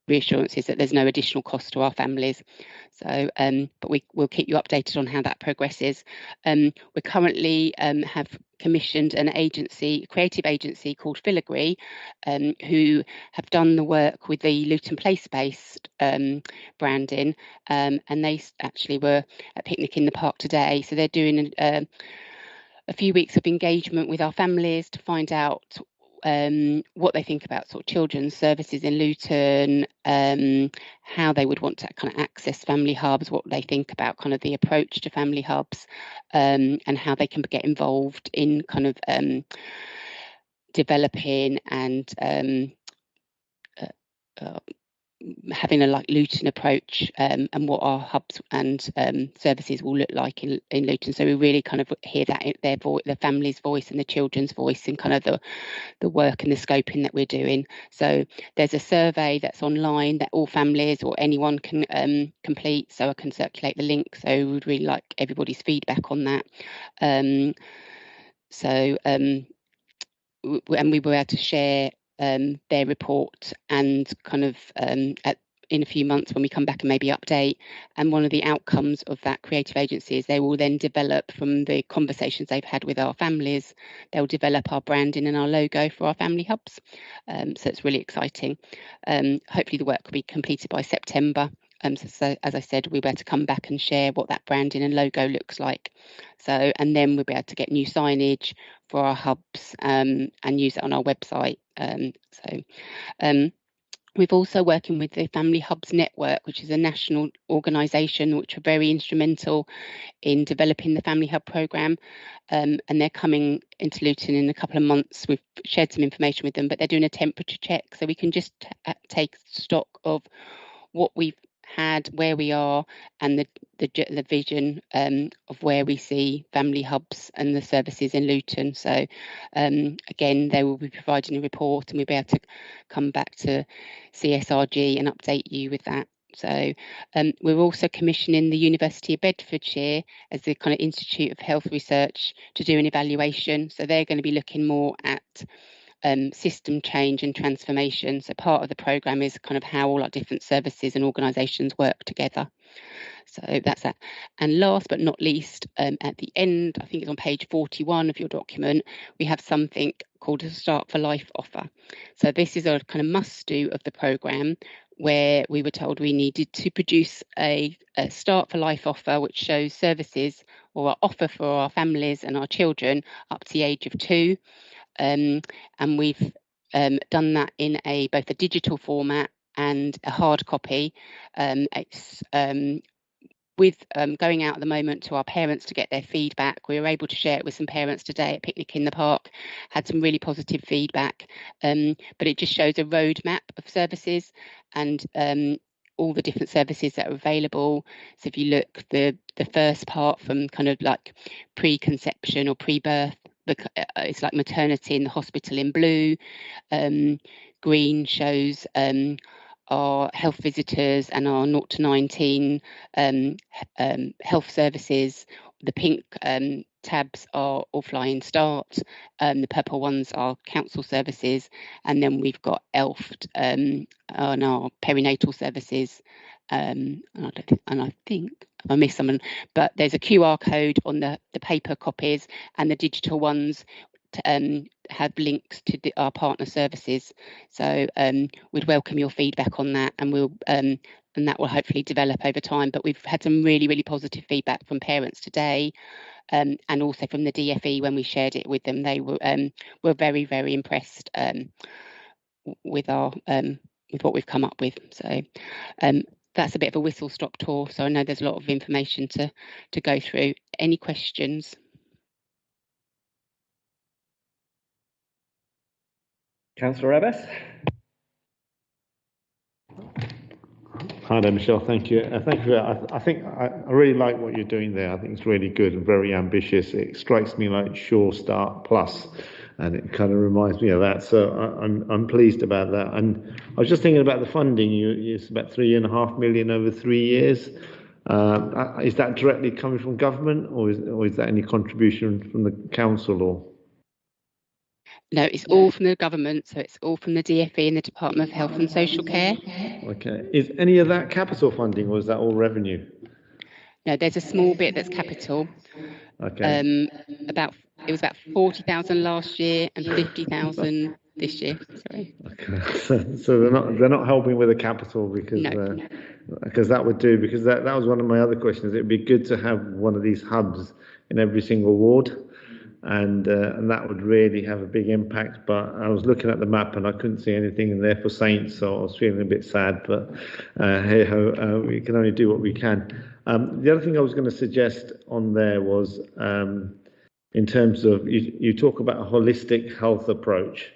[SPEAKER 13] reassurances that there's no additional cost to our families. So, but we'll keep you updated on how that progresses. We currently have commissioned an agency, creative agency called Filigree, who have done the work with the Luton place-based branding, and they actually were at Picnic in the Park today. So they're doing a few weeks of engagement with our families to find out what they think about sort of children's services in Luton, how they would want to kind of access family hubs, what they think about kind of the approach to family hubs, and how they can get involved in kind of developing and having a like Luton approach, and what our hubs and services will look like in Luton. So we really kind of hear that the family's voice and the children's voice in kind of the work and the scoping that we're doing. So there's a survey that's online that all families or anyone can complete, so I can circulate the link. So we would really like everybody's feedback on that. And we were able to share their report and kind of in a few months when we come back and maybe update. And one of the outcomes of that creative agency is they will then develop from the conversations they've had with our families, they'll develop our branding and our logo for our family hubs. So it's really exciting. Hopefully the work will be completed by September. So as I said, we'll be able to come back and share what that branding and logo looks like. So, and then we'll be able to get new signage for our hubs and use it on our website. We've also working with the Family Hubs Network, which is a national organisation which are very instrumental in developing the Family Hub programme, and they're coming into Luton in a couple of months. We've shared some information with them, but they're doing a temperature check, so we can just take stock of what we've had, where we are, and the vision of where we see family hubs and the services in Luton. So again, they will be providing a report, and we'll be able to come back to CSRG and update you with that. So we're also commissioning the University of Bedfordshire as the kind of Institute of Health Research to do an evaluation. So they're going to be looking more at system change and transformation. So part of the programme is kind of how all our different services and organisations work together. So that's that. And last but not least, at the end, I think it's on page 41 of your document, we have something called a Start for Life offer. So this is a kind of must do of the programme, where we were told we needed to produce a Start for Life offer which shows services or our offer for our families and our children up to the age of 2. And we've done that in both a digital format and a hard copy. It's with going out at the moment to our parents to get their feedback. We were able to share it with some parents today at Picnic in the Park, had some really positive feedback, but it just shows a roadmap of services and all the different services that are available. So if you look, the first part from kind of like preconception or pre-birth, it's like maternity in the hospital in blue. Green shows our health visitors and our 0 to 19 health services. The pink tabs are All Flying Start. The purple ones are council services, and then we've got ELFT on our perinatal services. And I think I missed someone, but there's a QR code on the paper copies, and the digital ones have links to our partner services. So we'd welcome your feedback on that, and we'll and that will hopefully develop over time. But we've had some really, really positive feedback from parents today and also from the DFE when we shared it with them, they were very, very impressed with our with what we've come up with. So that's a bit of a whistle-stop tour. So I know there's a lot of information to go through. Any questions?
[SPEAKER 1] Councillor Abbas.
[SPEAKER 3] Hi there, Michelle. Thank you. Thank you. I think I really like what you're doing there. I think it's really good and very ambitious. It strikes me like Sure Start Plus, and it kind of reminds me of that. So I'm pleased about that. And I was just thinking about the funding. It's about £3.5 million over 3 years. Is that directly coming from government, or is that any contribution from the council or?
[SPEAKER 13] No, it's all from the government, so it's all from the DFE and the Department of Health and Social Care.
[SPEAKER 3] Okay. Is any of that capital funding, or is that all revenue?
[SPEAKER 13] No, there's a small bit that's capital.
[SPEAKER 3] Okay.
[SPEAKER 13] It was about 40,000 last year and 50,000 this year. Sorry.
[SPEAKER 3] Okay. So they're not helping with the capital because
[SPEAKER 13] No.
[SPEAKER 3] Because that would do, because that was one of my other questions. It'd be good to have one of these hubs in every single ward. And that would really have a big impact. But I was looking at the map and I couldn't see anything in there for Saints, so I was feeling a bit sad. But hey ho, we can only do what we can. The other thing I was going to suggest on there was in terms of you talk about a holistic health approach,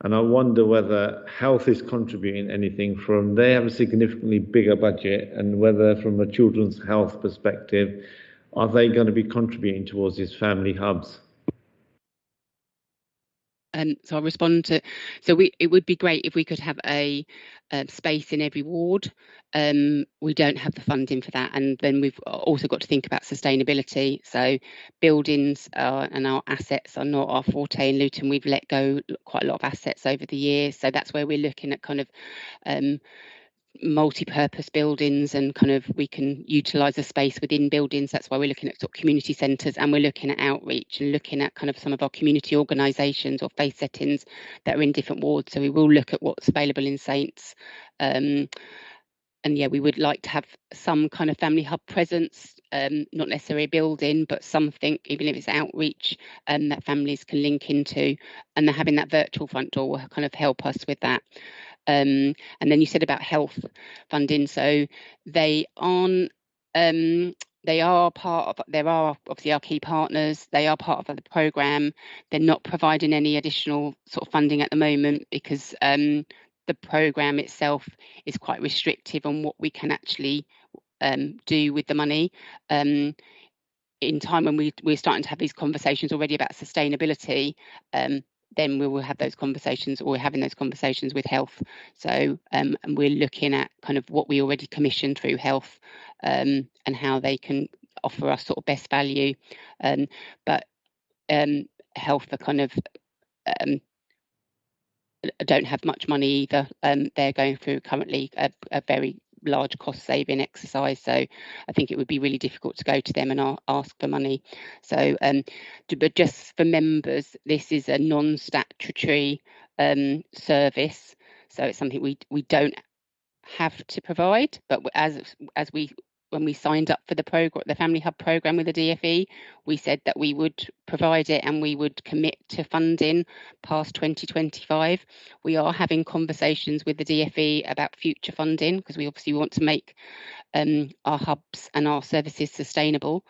[SPEAKER 3] and I wonder whether health is contributing anything from. They have a significantly bigger budget, and whether from a children's health perspective, are they going to be contributing towards these family hubs?
[SPEAKER 13] So I'll respond to. It would be great if we could have a space in every ward. We don't have the funding for that, and then we've also got to think about sustainability. So buildings and our assets are not our forte in Luton. We've let go quite a lot of assets over the years, so that's where we're looking at kind of multi-purpose buildings, and kind of we can utilize the space within buildings. That's why we're looking at sort of community centres, and we're looking at outreach and looking at kind of some of our community organisations or faith settings that are in different wards. So we will look at what's available in Saints, and yeah, we would like to have some kind of family hub presence, not necessarily a building, but something, even if it's outreach, that families can link into, and having that virtual front door will kind of help us with that. And then you said about health funding. So they are obviously our key partners. They are part of the programme. They're not providing any additional sort of funding at the moment because the programme itself is quite restrictive on what we can actually do with the money. In time when we're starting to have these conversations already about sustainability, then we will have those conversations, or we're having those conversations with health. So and we're looking at kind of what we already commissioned through health, and how they can offer us sort of best value. But health are kind of don't have much money either. They're going through currently a very large cost saving exercise, so I think it would be really difficult to go to them and ask for money. So but just for members, this is a non-statutory service, so it's something we don't have to provide, but when we signed up for the program, the Family Hub program with the DFE, we said that we would provide it and we would commit to funding past 2025. We are having conversations with the DFE about future funding, because we obviously want to make our hubs and our services sustainable.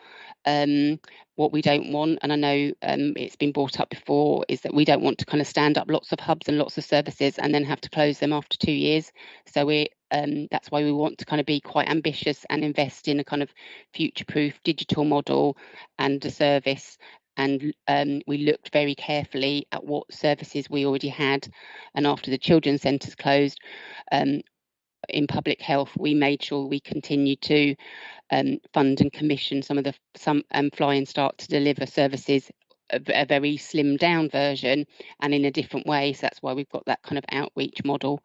[SPEAKER 13] What we don't want, and I know it's been brought up before, is that we don't want to kind of stand up lots of hubs and lots of services and then have to close them after 2 years. So that's why we want to kind of be quite ambitious and invest in a kind of future-proof digital model and a service. And we looked very carefully at what services we already had, and after the children's centres closed, in public health, we made sure we continued to fund and commission some Fly and Start to deliver services, a very slimmed down version and in a different way. So that's why we've got that kind of outreach model.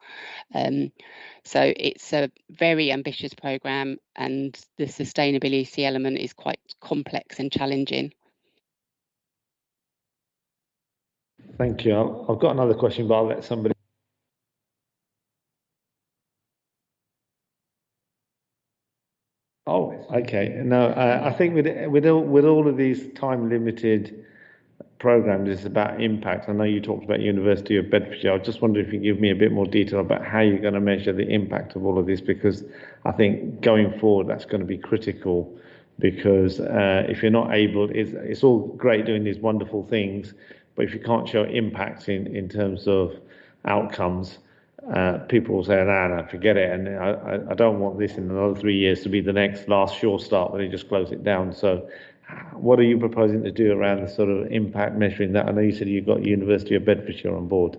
[SPEAKER 13] So it's a very ambitious programme, and the sustainability element is quite complex and challenging.
[SPEAKER 3] Thank you. I've got another question, but I'll let somebody. Oh, Okay. No, I think with all of these time limited programs, it's about impact. I know you talked about University of Bedfordshire. I just wondered if you could give me a bit more detail about how you're going to measure the impact of all of this, because I think going forward that's going to be critical. Because if you're not able, it's all great doing these wonderful things, but if you can't show impact in terms of outcomes, people will say, no, forget it. And I don't want this in another 3 years to be the next last sure start where they just close it down. So what are you proposing to do around the sort of impact measuring that? I know you said you've got University of Bedfordshire on board.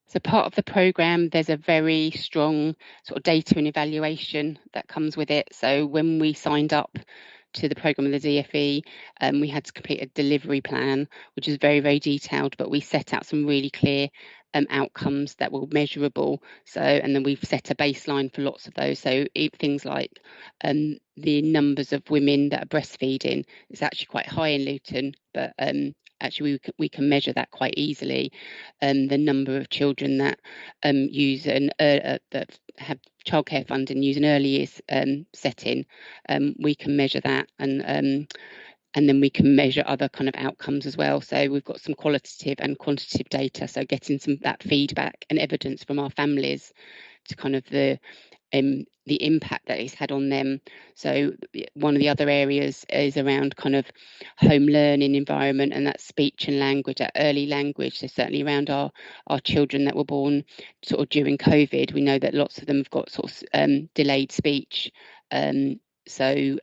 [SPEAKER 13] So part of the programme, there's a very strong sort of data and evaluation that comes with it. So when we signed up to the programme of the DFE, we had to complete a delivery plan, which is very, very detailed, but we set out some really clear outcomes that were measurable. So, and then we've set a baseline for lots of those. So things like the numbers of women that are breastfeeding is actually quite high in Luton, but actually we can measure that quite easily. The number of children that use that have childcare funding and use an early years setting, we can measure that, and then we can measure other kind of outcomes as well. So we've got some qualitative and quantitative data. So getting some that feedback and evidence from our families to kind of the impact that it's had on them. So one of the other areas is around kind of home learning environment, and that's speech and language, that early language. So certainly around our children that were born sort of during COVID, we know that lots of them have got sort of delayed speech. So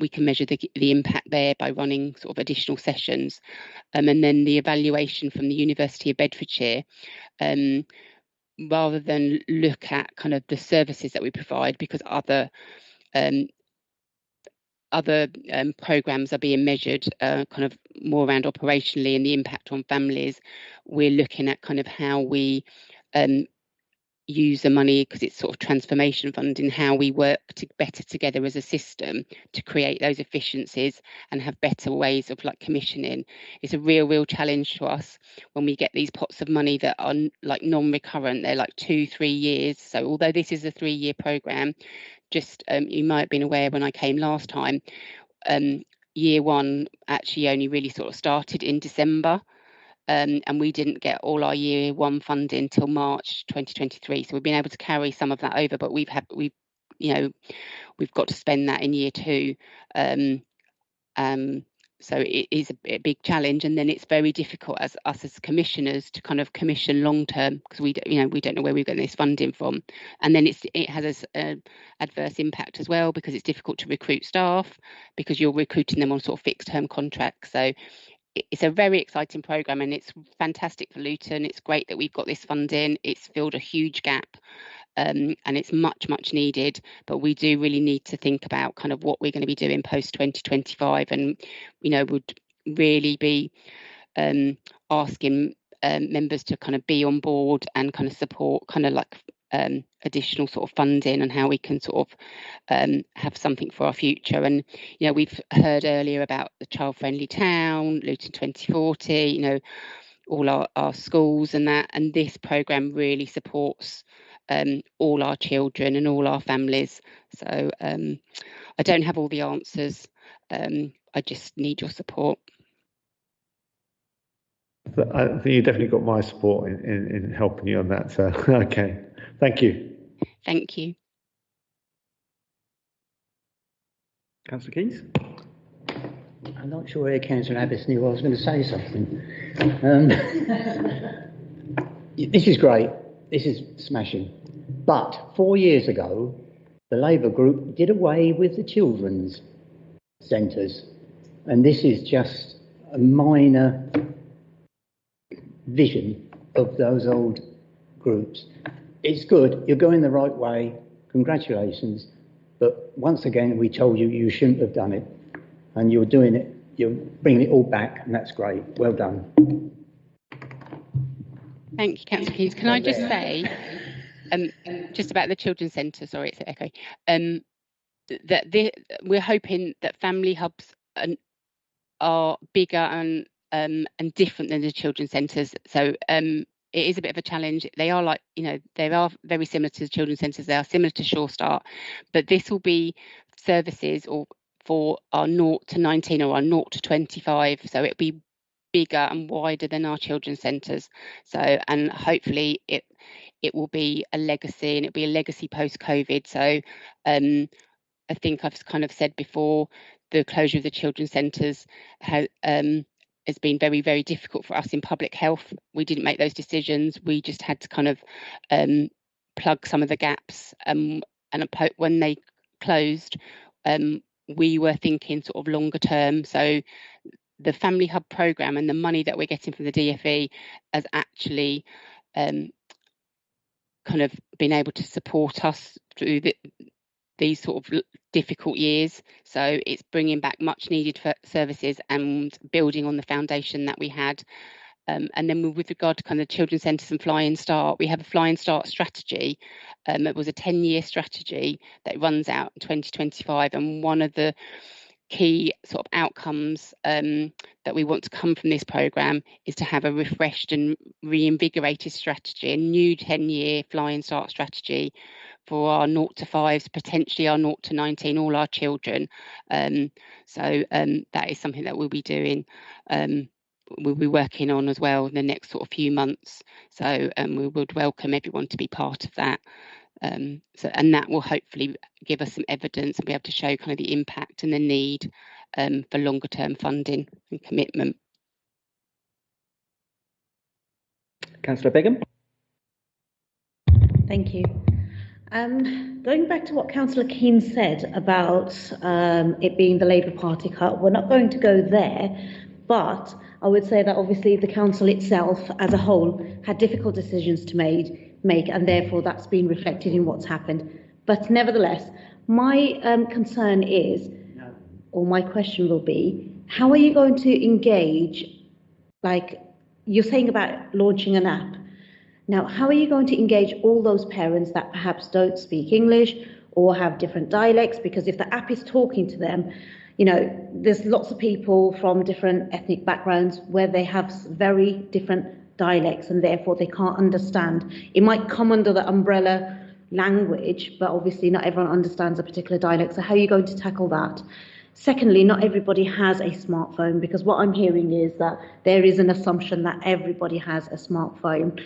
[SPEAKER 13] we can measure the impact there by running sort of additional sessions. And then the evaluation from the University of Bedfordshire, rather than look at kind of the services that we provide, because other programmes are being measured kind of more around operationally and the impact on families, we're looking at kind of how we use the money, because it's sort of transformation funding, how we work better together as a system to create those efficiencies and have better ways of like commissioning. It's a real challenge to us when we get these pots of money that are like non-recurrent. They're like 2-3 years. So although this is a 3-year programme, just you might have been aware when I came last time, year one actually only really sort of started in December. And we didn't get all our year one funding until March 2023. So we've been able to carry some of that over, but we've got to spend that in year two. So it is a big challenge, and then it's very difficult as us as commissioners to kind of commission long term, because we don't know where we're getting this funding from, and then it has an adverse impact as well, because it's difficult to recruit staff because you're recruiting them on sort of fixed term contracts. So it's a very exciting programme, and it's fantastic for Luton. It's great that we've got this funding. It's filled a huge gap, and it's much needed, but we do really need to think about kind of what we're going to be doing post 2025, and would really be asking members to kind of be on board and kind of support kind of like additional sort of funding, and how we can sort of have something for our future. And we've heard earlier about the child-friendly town, Luton 2040, all our schools and that, and this programme really supports all our children and all our families. So I don't have all the answers. I just need your support.
[SPEAKER 3] I think you definitely got my support in helping you on that. So okay, thank you.
[SPEAKER 13] Thank you.
[SPEAKER 1] Councillor Keynes?
[SPEAKER 4] I'm not sure where Councillor Abbott knew I was going to say something. This is great. This is smashing. But 4 years ago, the Labour group did away with the children's centres. And this is just a minor vision of those old groups. It's good. You're going the right way. Congratulations. But once again, we told you you shouldn't have done it. And you're doing it. You're bringing it all back. And that's great. Well done.
[SPEAKER 13] Thank you, Councillor Keynes. Can I just say, just about the children's centre, sorry, it's echo, that we're hoping that family hubs are bigger and different than the children's centres. So it is a bit of a challenge. They are like, they are very similar to the children's centres. They are similar to Sure Start, but this will be services or for our 0 to 19 or our 0 to 25. So it'll be bigger and wider than our children's centres. So, and hopefully it will be a legacy, and it'll be a legacy post-COVID. So I think I've kind of said before, the closure of the children's centres has been very, very difficult for us in public health. We didn't make those decisions. We just had to kind of plug some of the gaps. And when they closed, we were thinking sort of longer term. So the Family Hub programme and the money that we're getting from the DfE has actually kind of been able to support us through these sort of difficult years. So it's bringing back much needed services and building on the foundation that we had. And then with regard to kind of children's centres and Fly and Start, we have a Fly and Start strategy. It was a 10-year strategy that runs out in 2025, and one of the key sort of outcomes that we want to come from this programme is to have a refreshed and reinvigorated strategy, a new 10-year Fly and Start strategy for our 0 to 5s, potentially our 0 to 19, all our children. So that is something that we'll be doing. We'll be working on as well in the next sort of few months. So we would welcome everyone to be part of that. And that will hopefully give us some evidence and be able to show kind of the impact and the need for longer term funding and commitment.
[SPEAKER 1] Councillor Begum.
[SPEAKER 10] Thank you. Going back to what Councillor Keane said about it being the Labour Party cut, we're not going to go there, but I would say that obviously the council itself as a whole had difficult decisions to make, and therefore that's been reflected in what's happened. But nevertheless, my concern is, or my question will be, how are you going to engage, like you're saying about launching an app? Now, how are you going to engage all those parents that perhaps don't speak English or have different dialects? Because if the app is talking to them, you know, there's lots of people from different ethnic backgrounds where they have very different dialects and therefore they can't understand. It might come under the umbrella language, but obviously not everyone understands a particular dialect. So how are you going to tackle that? Secondly, not everybody has a smartphone, because what I'm hearing is that there is an assumption that everybody has a smartphone.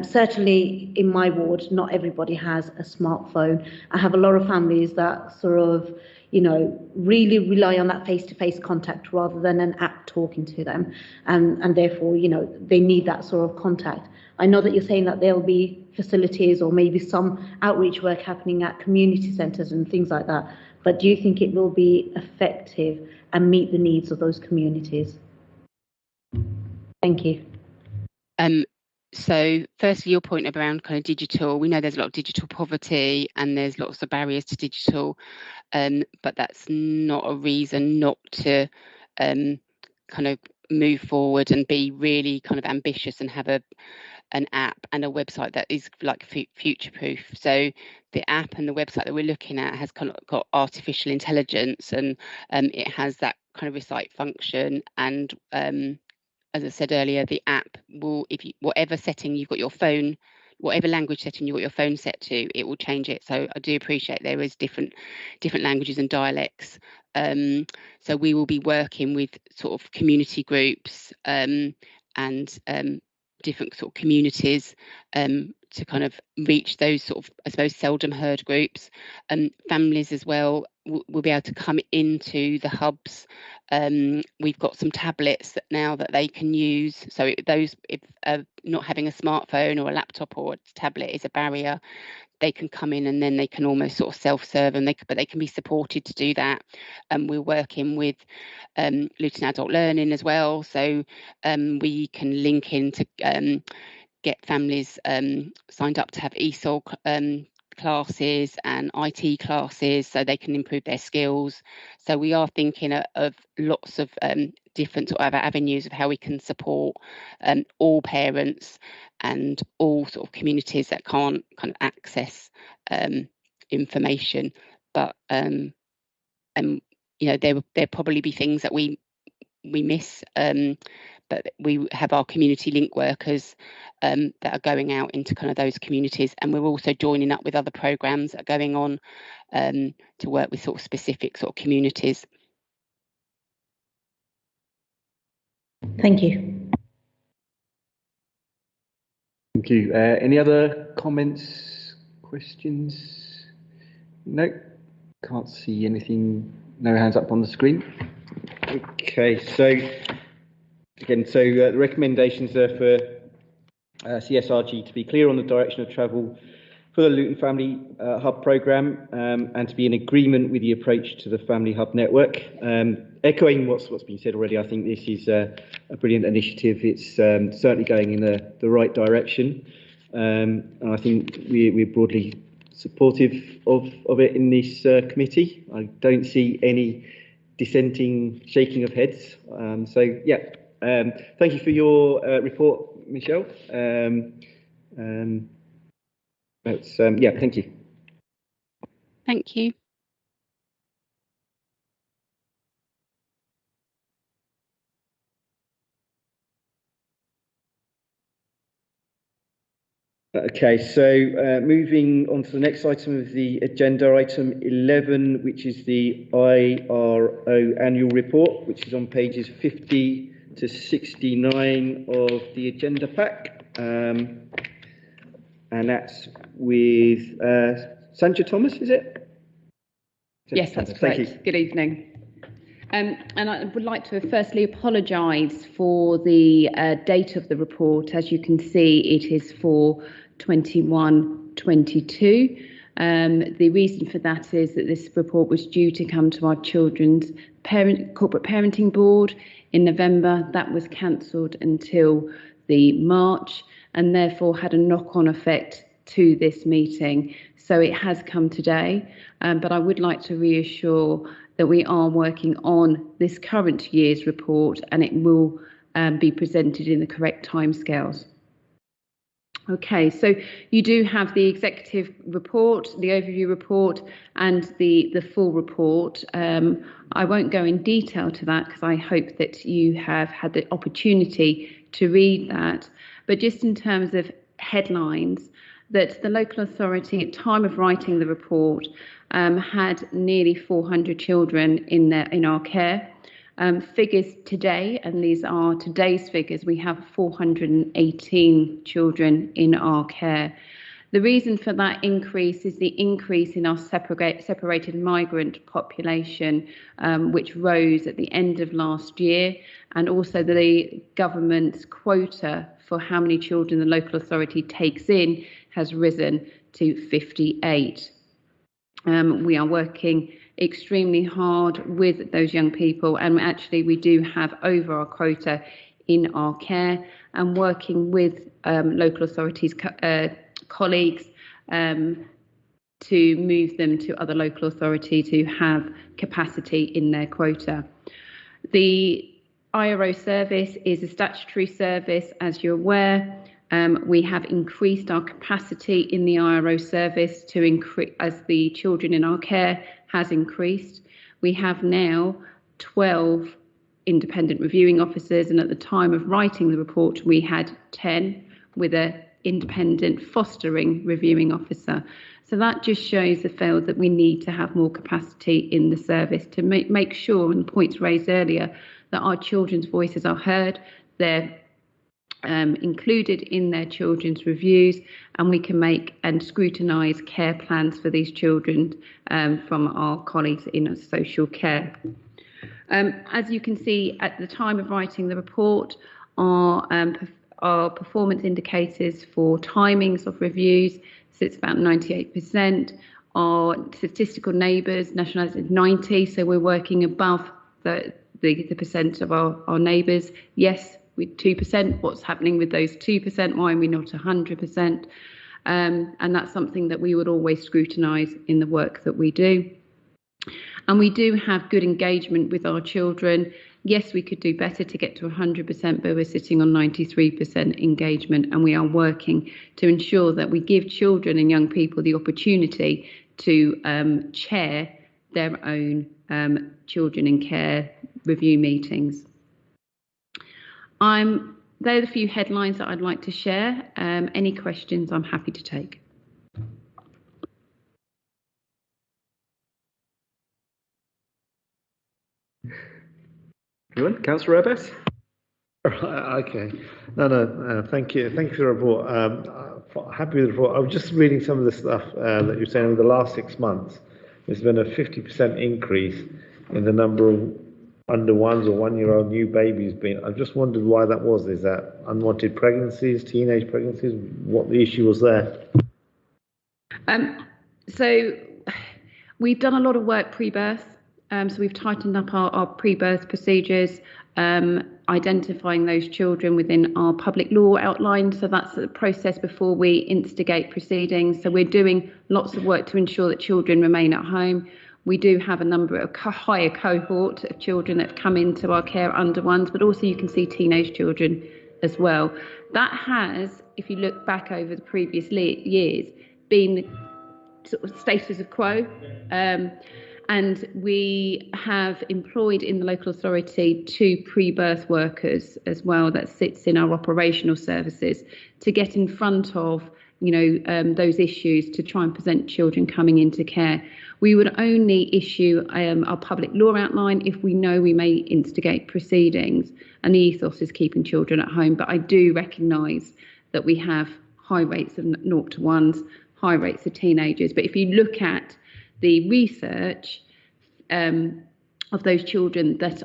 [SPEAKER 10] Certainly in my ward, not everybody has a smartphone. I have a lot of families that sort of, you know, really rely on that face-to-face contact rather than an app talking to them. And therefore, you know, they need that sort of contact. I know that you're saying that there'll be facilities or maybe some outreach work happening at community centres and things like that. But do you think it will be effective and meet the needs of those communities? Thank you.
[SPEAKER 13] So firstly, your point around kind of digital, we know there's a lot of digital poverty and there's lots of barriers to digital, but that's not a reason not to kind of move forward and be really kind of ambitious and have an app and a website that is like future proof. So the app and the website that we're looking at has kind of got artificial intelligence, and it has that kind of recite function. And as I said earlier, the app will, if you, whatever setting you've got your phone, whatever language setting you've got your phone set to, it will change it. So I do appreciate there is different languages and dialects. So we will be working with sort of community groups and different sort of communities to kind of reach those sort of, I suppose, seldom heard groups. Families as well will be able to come into the hubs. We've got some tablets that now that they can use. So those, if not having a smartphone or a laptop or a tablet is a barrier, they can come in and then they can almost sort of self-serve, and but they can be supported to do that. And we're working with Luton Adult Learning as well, so we can link in to get families signed up to have ESOL classes and IT classes so they can improve their skills. So we are thinking of lots of different sort of avenues of how we can support all parents and all sort of communities that can't kind of access information. But you know, there probably be things that we miss, but we have our community link workers that are going out into kind of those communities, and we're also joining up with other programmes that are going on to work with sort of specific sort of communities.
[SPEAKER 10] Thank you.
[SPEAKER 1] Thank you. Any other comments, questions? No, can't see anything. No hands up on the screen. Okay, so again, the recommendations are for CSRG to be clear on the direction of travel for the Luton Family Hub programme and to be in agreement with the approach to the Family Hub network. Echoing what's been said already, I think this is a brilliant initiative. It's certainly going in the right direction, and I think we're broadly supportive of it in this committee. I don't see any dissenting shaking of heads. So yeah, thank you for your report, Michelle. Yeah, thank you.
[SPEAKER 13] Thank you.
[SPEAKER 1] Okay, so moving on to the next item of the agenda, item 11, which is the IRO annual report, which is on pages 50 to 69 of the agenda pack. And that's with Sandra Thomas, is it?
[SPEAKER 14] Yes, that's correct. Good evening. And I would like to firstly apologise for the date of the report. As you can see, it is for 21-22. The reason for that is that this report was due to come to our children's corporate parenting board in November. That was cancelled until the March and therefore had a knock-on effect to this meeting. So it has come today, but I would like to reassure that we are working on this current year's report and it will be presented in the correct timescales. Okay, so you do have the executive report, the overview report and the full report. I won't go in detail to that because I hope that you have had the opportunity to read that. But just in terms of headlines, that the local authority at time of writing the report had nearly 400 children in our care. Figures today, and these are today's figures, we have 418 children in our care. The reason for that increase is the increase in our separated migrant population, which rose at the end of last year, and also the government's quota for how many children the local authority takes in has risen to 58. We are working extremely hard with those young people, and actually we do have over our quota in our care, and working with local authorities colleagues to move them to other local authorities who have capacity in their quota. The IRO service is a statutory service, as you're aware. We have increased our capacity in the IRO service to increase as the children in our care has increased. We have now 12 independent reviewing officers, and at the time of writing the report we had 10 with an independent fostering reviewing officer. So that just shows the field that we need to have more capacity in the service to make sure, and points raised earlier, that our children's voices are heard, they're included in their children's reviews, and we can make and scrutinise care plans for these children from our colleagues in social care. As you can see, at the time of writing the report, our performance indicators for timings of reviews sits about 98%. Our statistical neighbours nationalised at 90, so we're working above the percent of our neighbours. Yes, with 2%, what's happening with those 2%? Why are we not 100%? And that's something that we would always scrutinise in the work that we do. And we do have good engagement with our children. Yes, we could do better to get to 100%, but we're sitting on 93% engagement, and we are working to ensure that we give children and young people the opportunity to chair their own children in care review meetings. They're the few headlines that I'd like to share. Any questions, I'm happy to take.
[SPEAKER 1] Everyone, Councillor Abbas?
[SPEAKER 3] Right, okay. No, thank you. Thank you for the report. Happy with the report. I was just reading some of the stuff that you're saying over the last 6 months. There's been a 50% increase in the number of under ones or 1 year old new babies being. I just wondered why that was. Is that unwanted pregnancies, teenage pregnancies? What the issue was there?
[SPEAKER 14] So we've done a lot of work pre-birth. So we've tightened up our pre-birth procedures, identifying those children within our public law outline. So that's the process before we instigate proceedings. So we're doing lots of work to ensure that children remain at home. We do have a number of higher cohort of children that come into our care under ones, but also you can see teenage children as well. That has, if you look back over the previous years, been sort of status quo. And we have employed in the local authority 2 pre-birth workers as well that sits in our operational services to get in front of, those issues to try and present children coming into care. We would only issue our public law outline if we know we may instigate proceedings, and the ethos is keeping children at home. But I do recognise that we have high rates of 0 to 1s, high rates of teenagers. But if you look at the research of those children that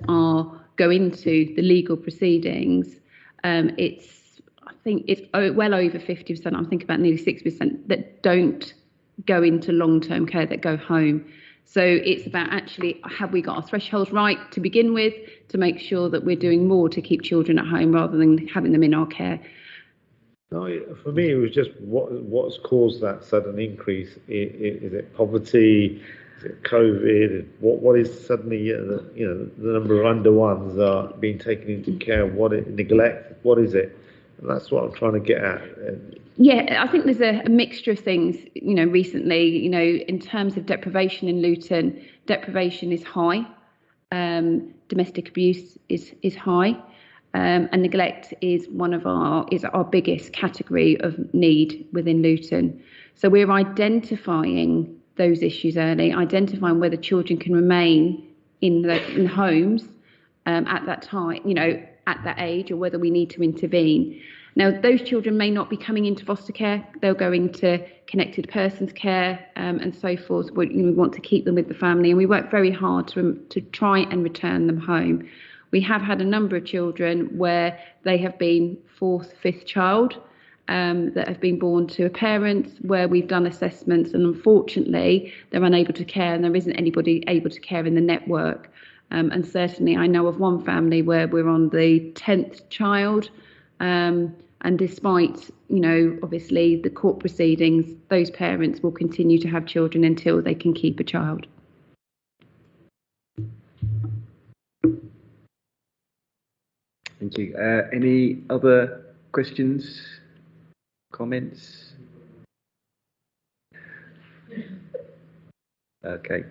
[SPEAKER 14] go into the legal proceedings, I think it's well over 50%. I think about nearly 60% that don't go into long-term care, that go home. So it's about actually, have we got our thresholds right to begin with, to make sure that we're doing more to keep children at home rather than having them in our care.
[SPEAKER 3] No, for me, it was just what's caused that sudden increase. Is it poverty? Is it COVID? What is suddenly the number of under ones are being taken into care? What is neglect? What is it? And that's what I'm trying to get at.
[SPEAKER 14] Yeah, I think there's a mixture of things. Recently, in terms of deprivation in Luton, deprivation is high. Domestic abuse is high. And neglect is our biggest category of need within Luton. So we're identifying those issues early, identifying whether children can remain in homes at that time, at that age, or whether we need to intervene. Now, those children may not be coming into foster care; they'll go into connected persons care and so forth. We want to keep them with the family, and we work very hard to try and return them home. We have had a number of children where they have been 4th, 5th child that have been born to a parent, where we've done assessments, and unfortunately they're unable to care, and there isn't anybody able to care in the network. And certainly I know of one family where we're on the 10th child, and despite, obviously the court proceedings, those parents will continue to have children until they can keep a child.
[SPEAKER 1] Thank you. Any other questions, comments? Okay.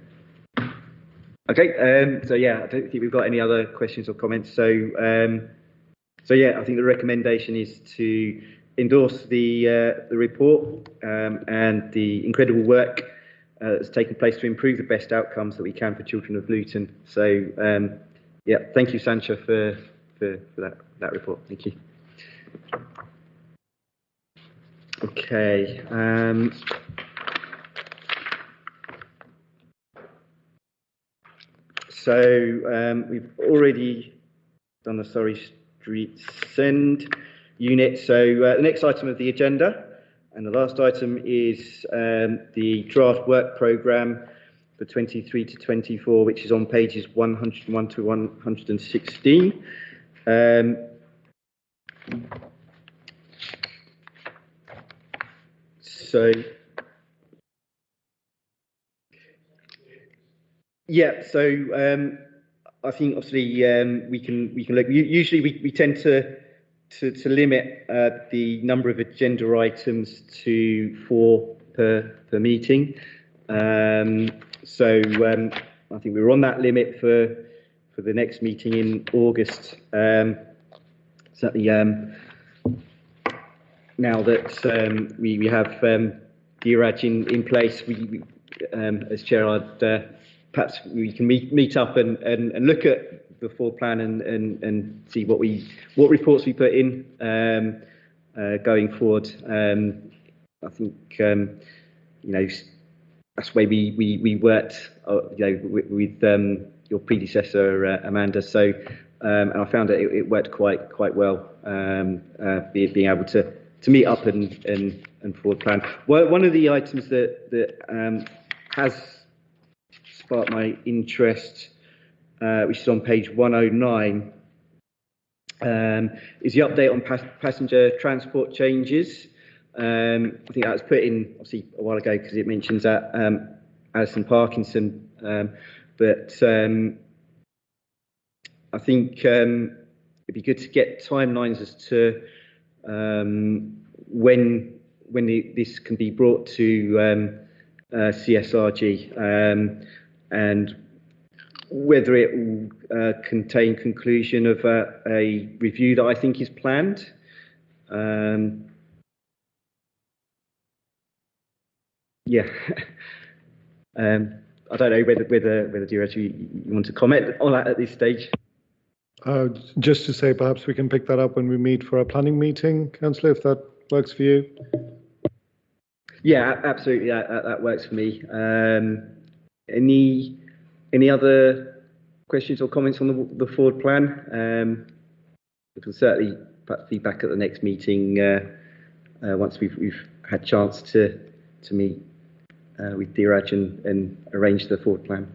[SPEAKER 1] So yeah, I don't think we've got any other questions or comments. So yeah, I think the recommendation is to endorse the report and the incredible work that's taken place to improve the best outcomes that we can for children of Luton. So yeah, thank you, Sancha, for that report. Thank you. Okay. So we've already done the Surrey Street Send unit. So the next item of the agenda, and the last item, is the draft work programme for 23 to 24, which is on pages 101 to 116. So yeah, so I think obviously we can look. Usually we tend to limit the number of agenda items to 4 per meeting. So I think we were on that limit for the next meeting in August. certainly now that we have DRAG in place, we as chair, I'd perhaps we can meet up and look at the forward plan and see what reports we put in going forward. I think that's the way we worked with your predecessor Amanda. So and I found that it worked quite well, being able to meet up and forward plan. Well, one of the items that has sparked my interest, which is on page 109, is the update on passenger transport changes. I think that was put in obviously a while ago because it mentions that Alison Parkinson, but I think it'd be good to get timelines as to when this can be brought to CSRG, and whether it will contain conclusion of a review that I think is planned. Yeah, I don't know whether you want to comment on that at this stage.
[SPEAKER 15] Just to say, perhaps we can pick that up when we meet for a planning meeting, Councillor, if that works for you.
[SPEAKER 1] Yeah, absolutely. That works for me. Any other questions or comments on the forward plan? We can certainly perhaps be back at the next meeting once we've had chance to meet with DRAG and arrange the forward plan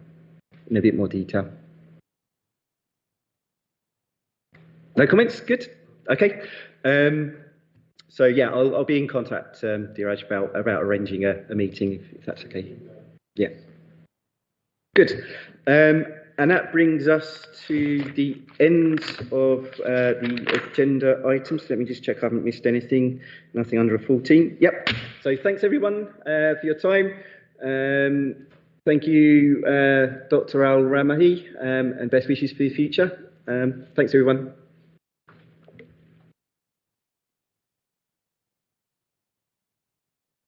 [SPEAKER 1] in a bit more detail. No comments? Good. Okay. So yeah, I'll be in contact, DRAG, about arranging a meeting if that's okay. Yeah. Good. And that brings us to the end of the agenda items. Let me just check I haven't missed anything. Nothing under a 14. Yep. So thanks everyone for your time. Thank you, Dr. Al Ramahi, and best wishes for the future. Thanks everyone.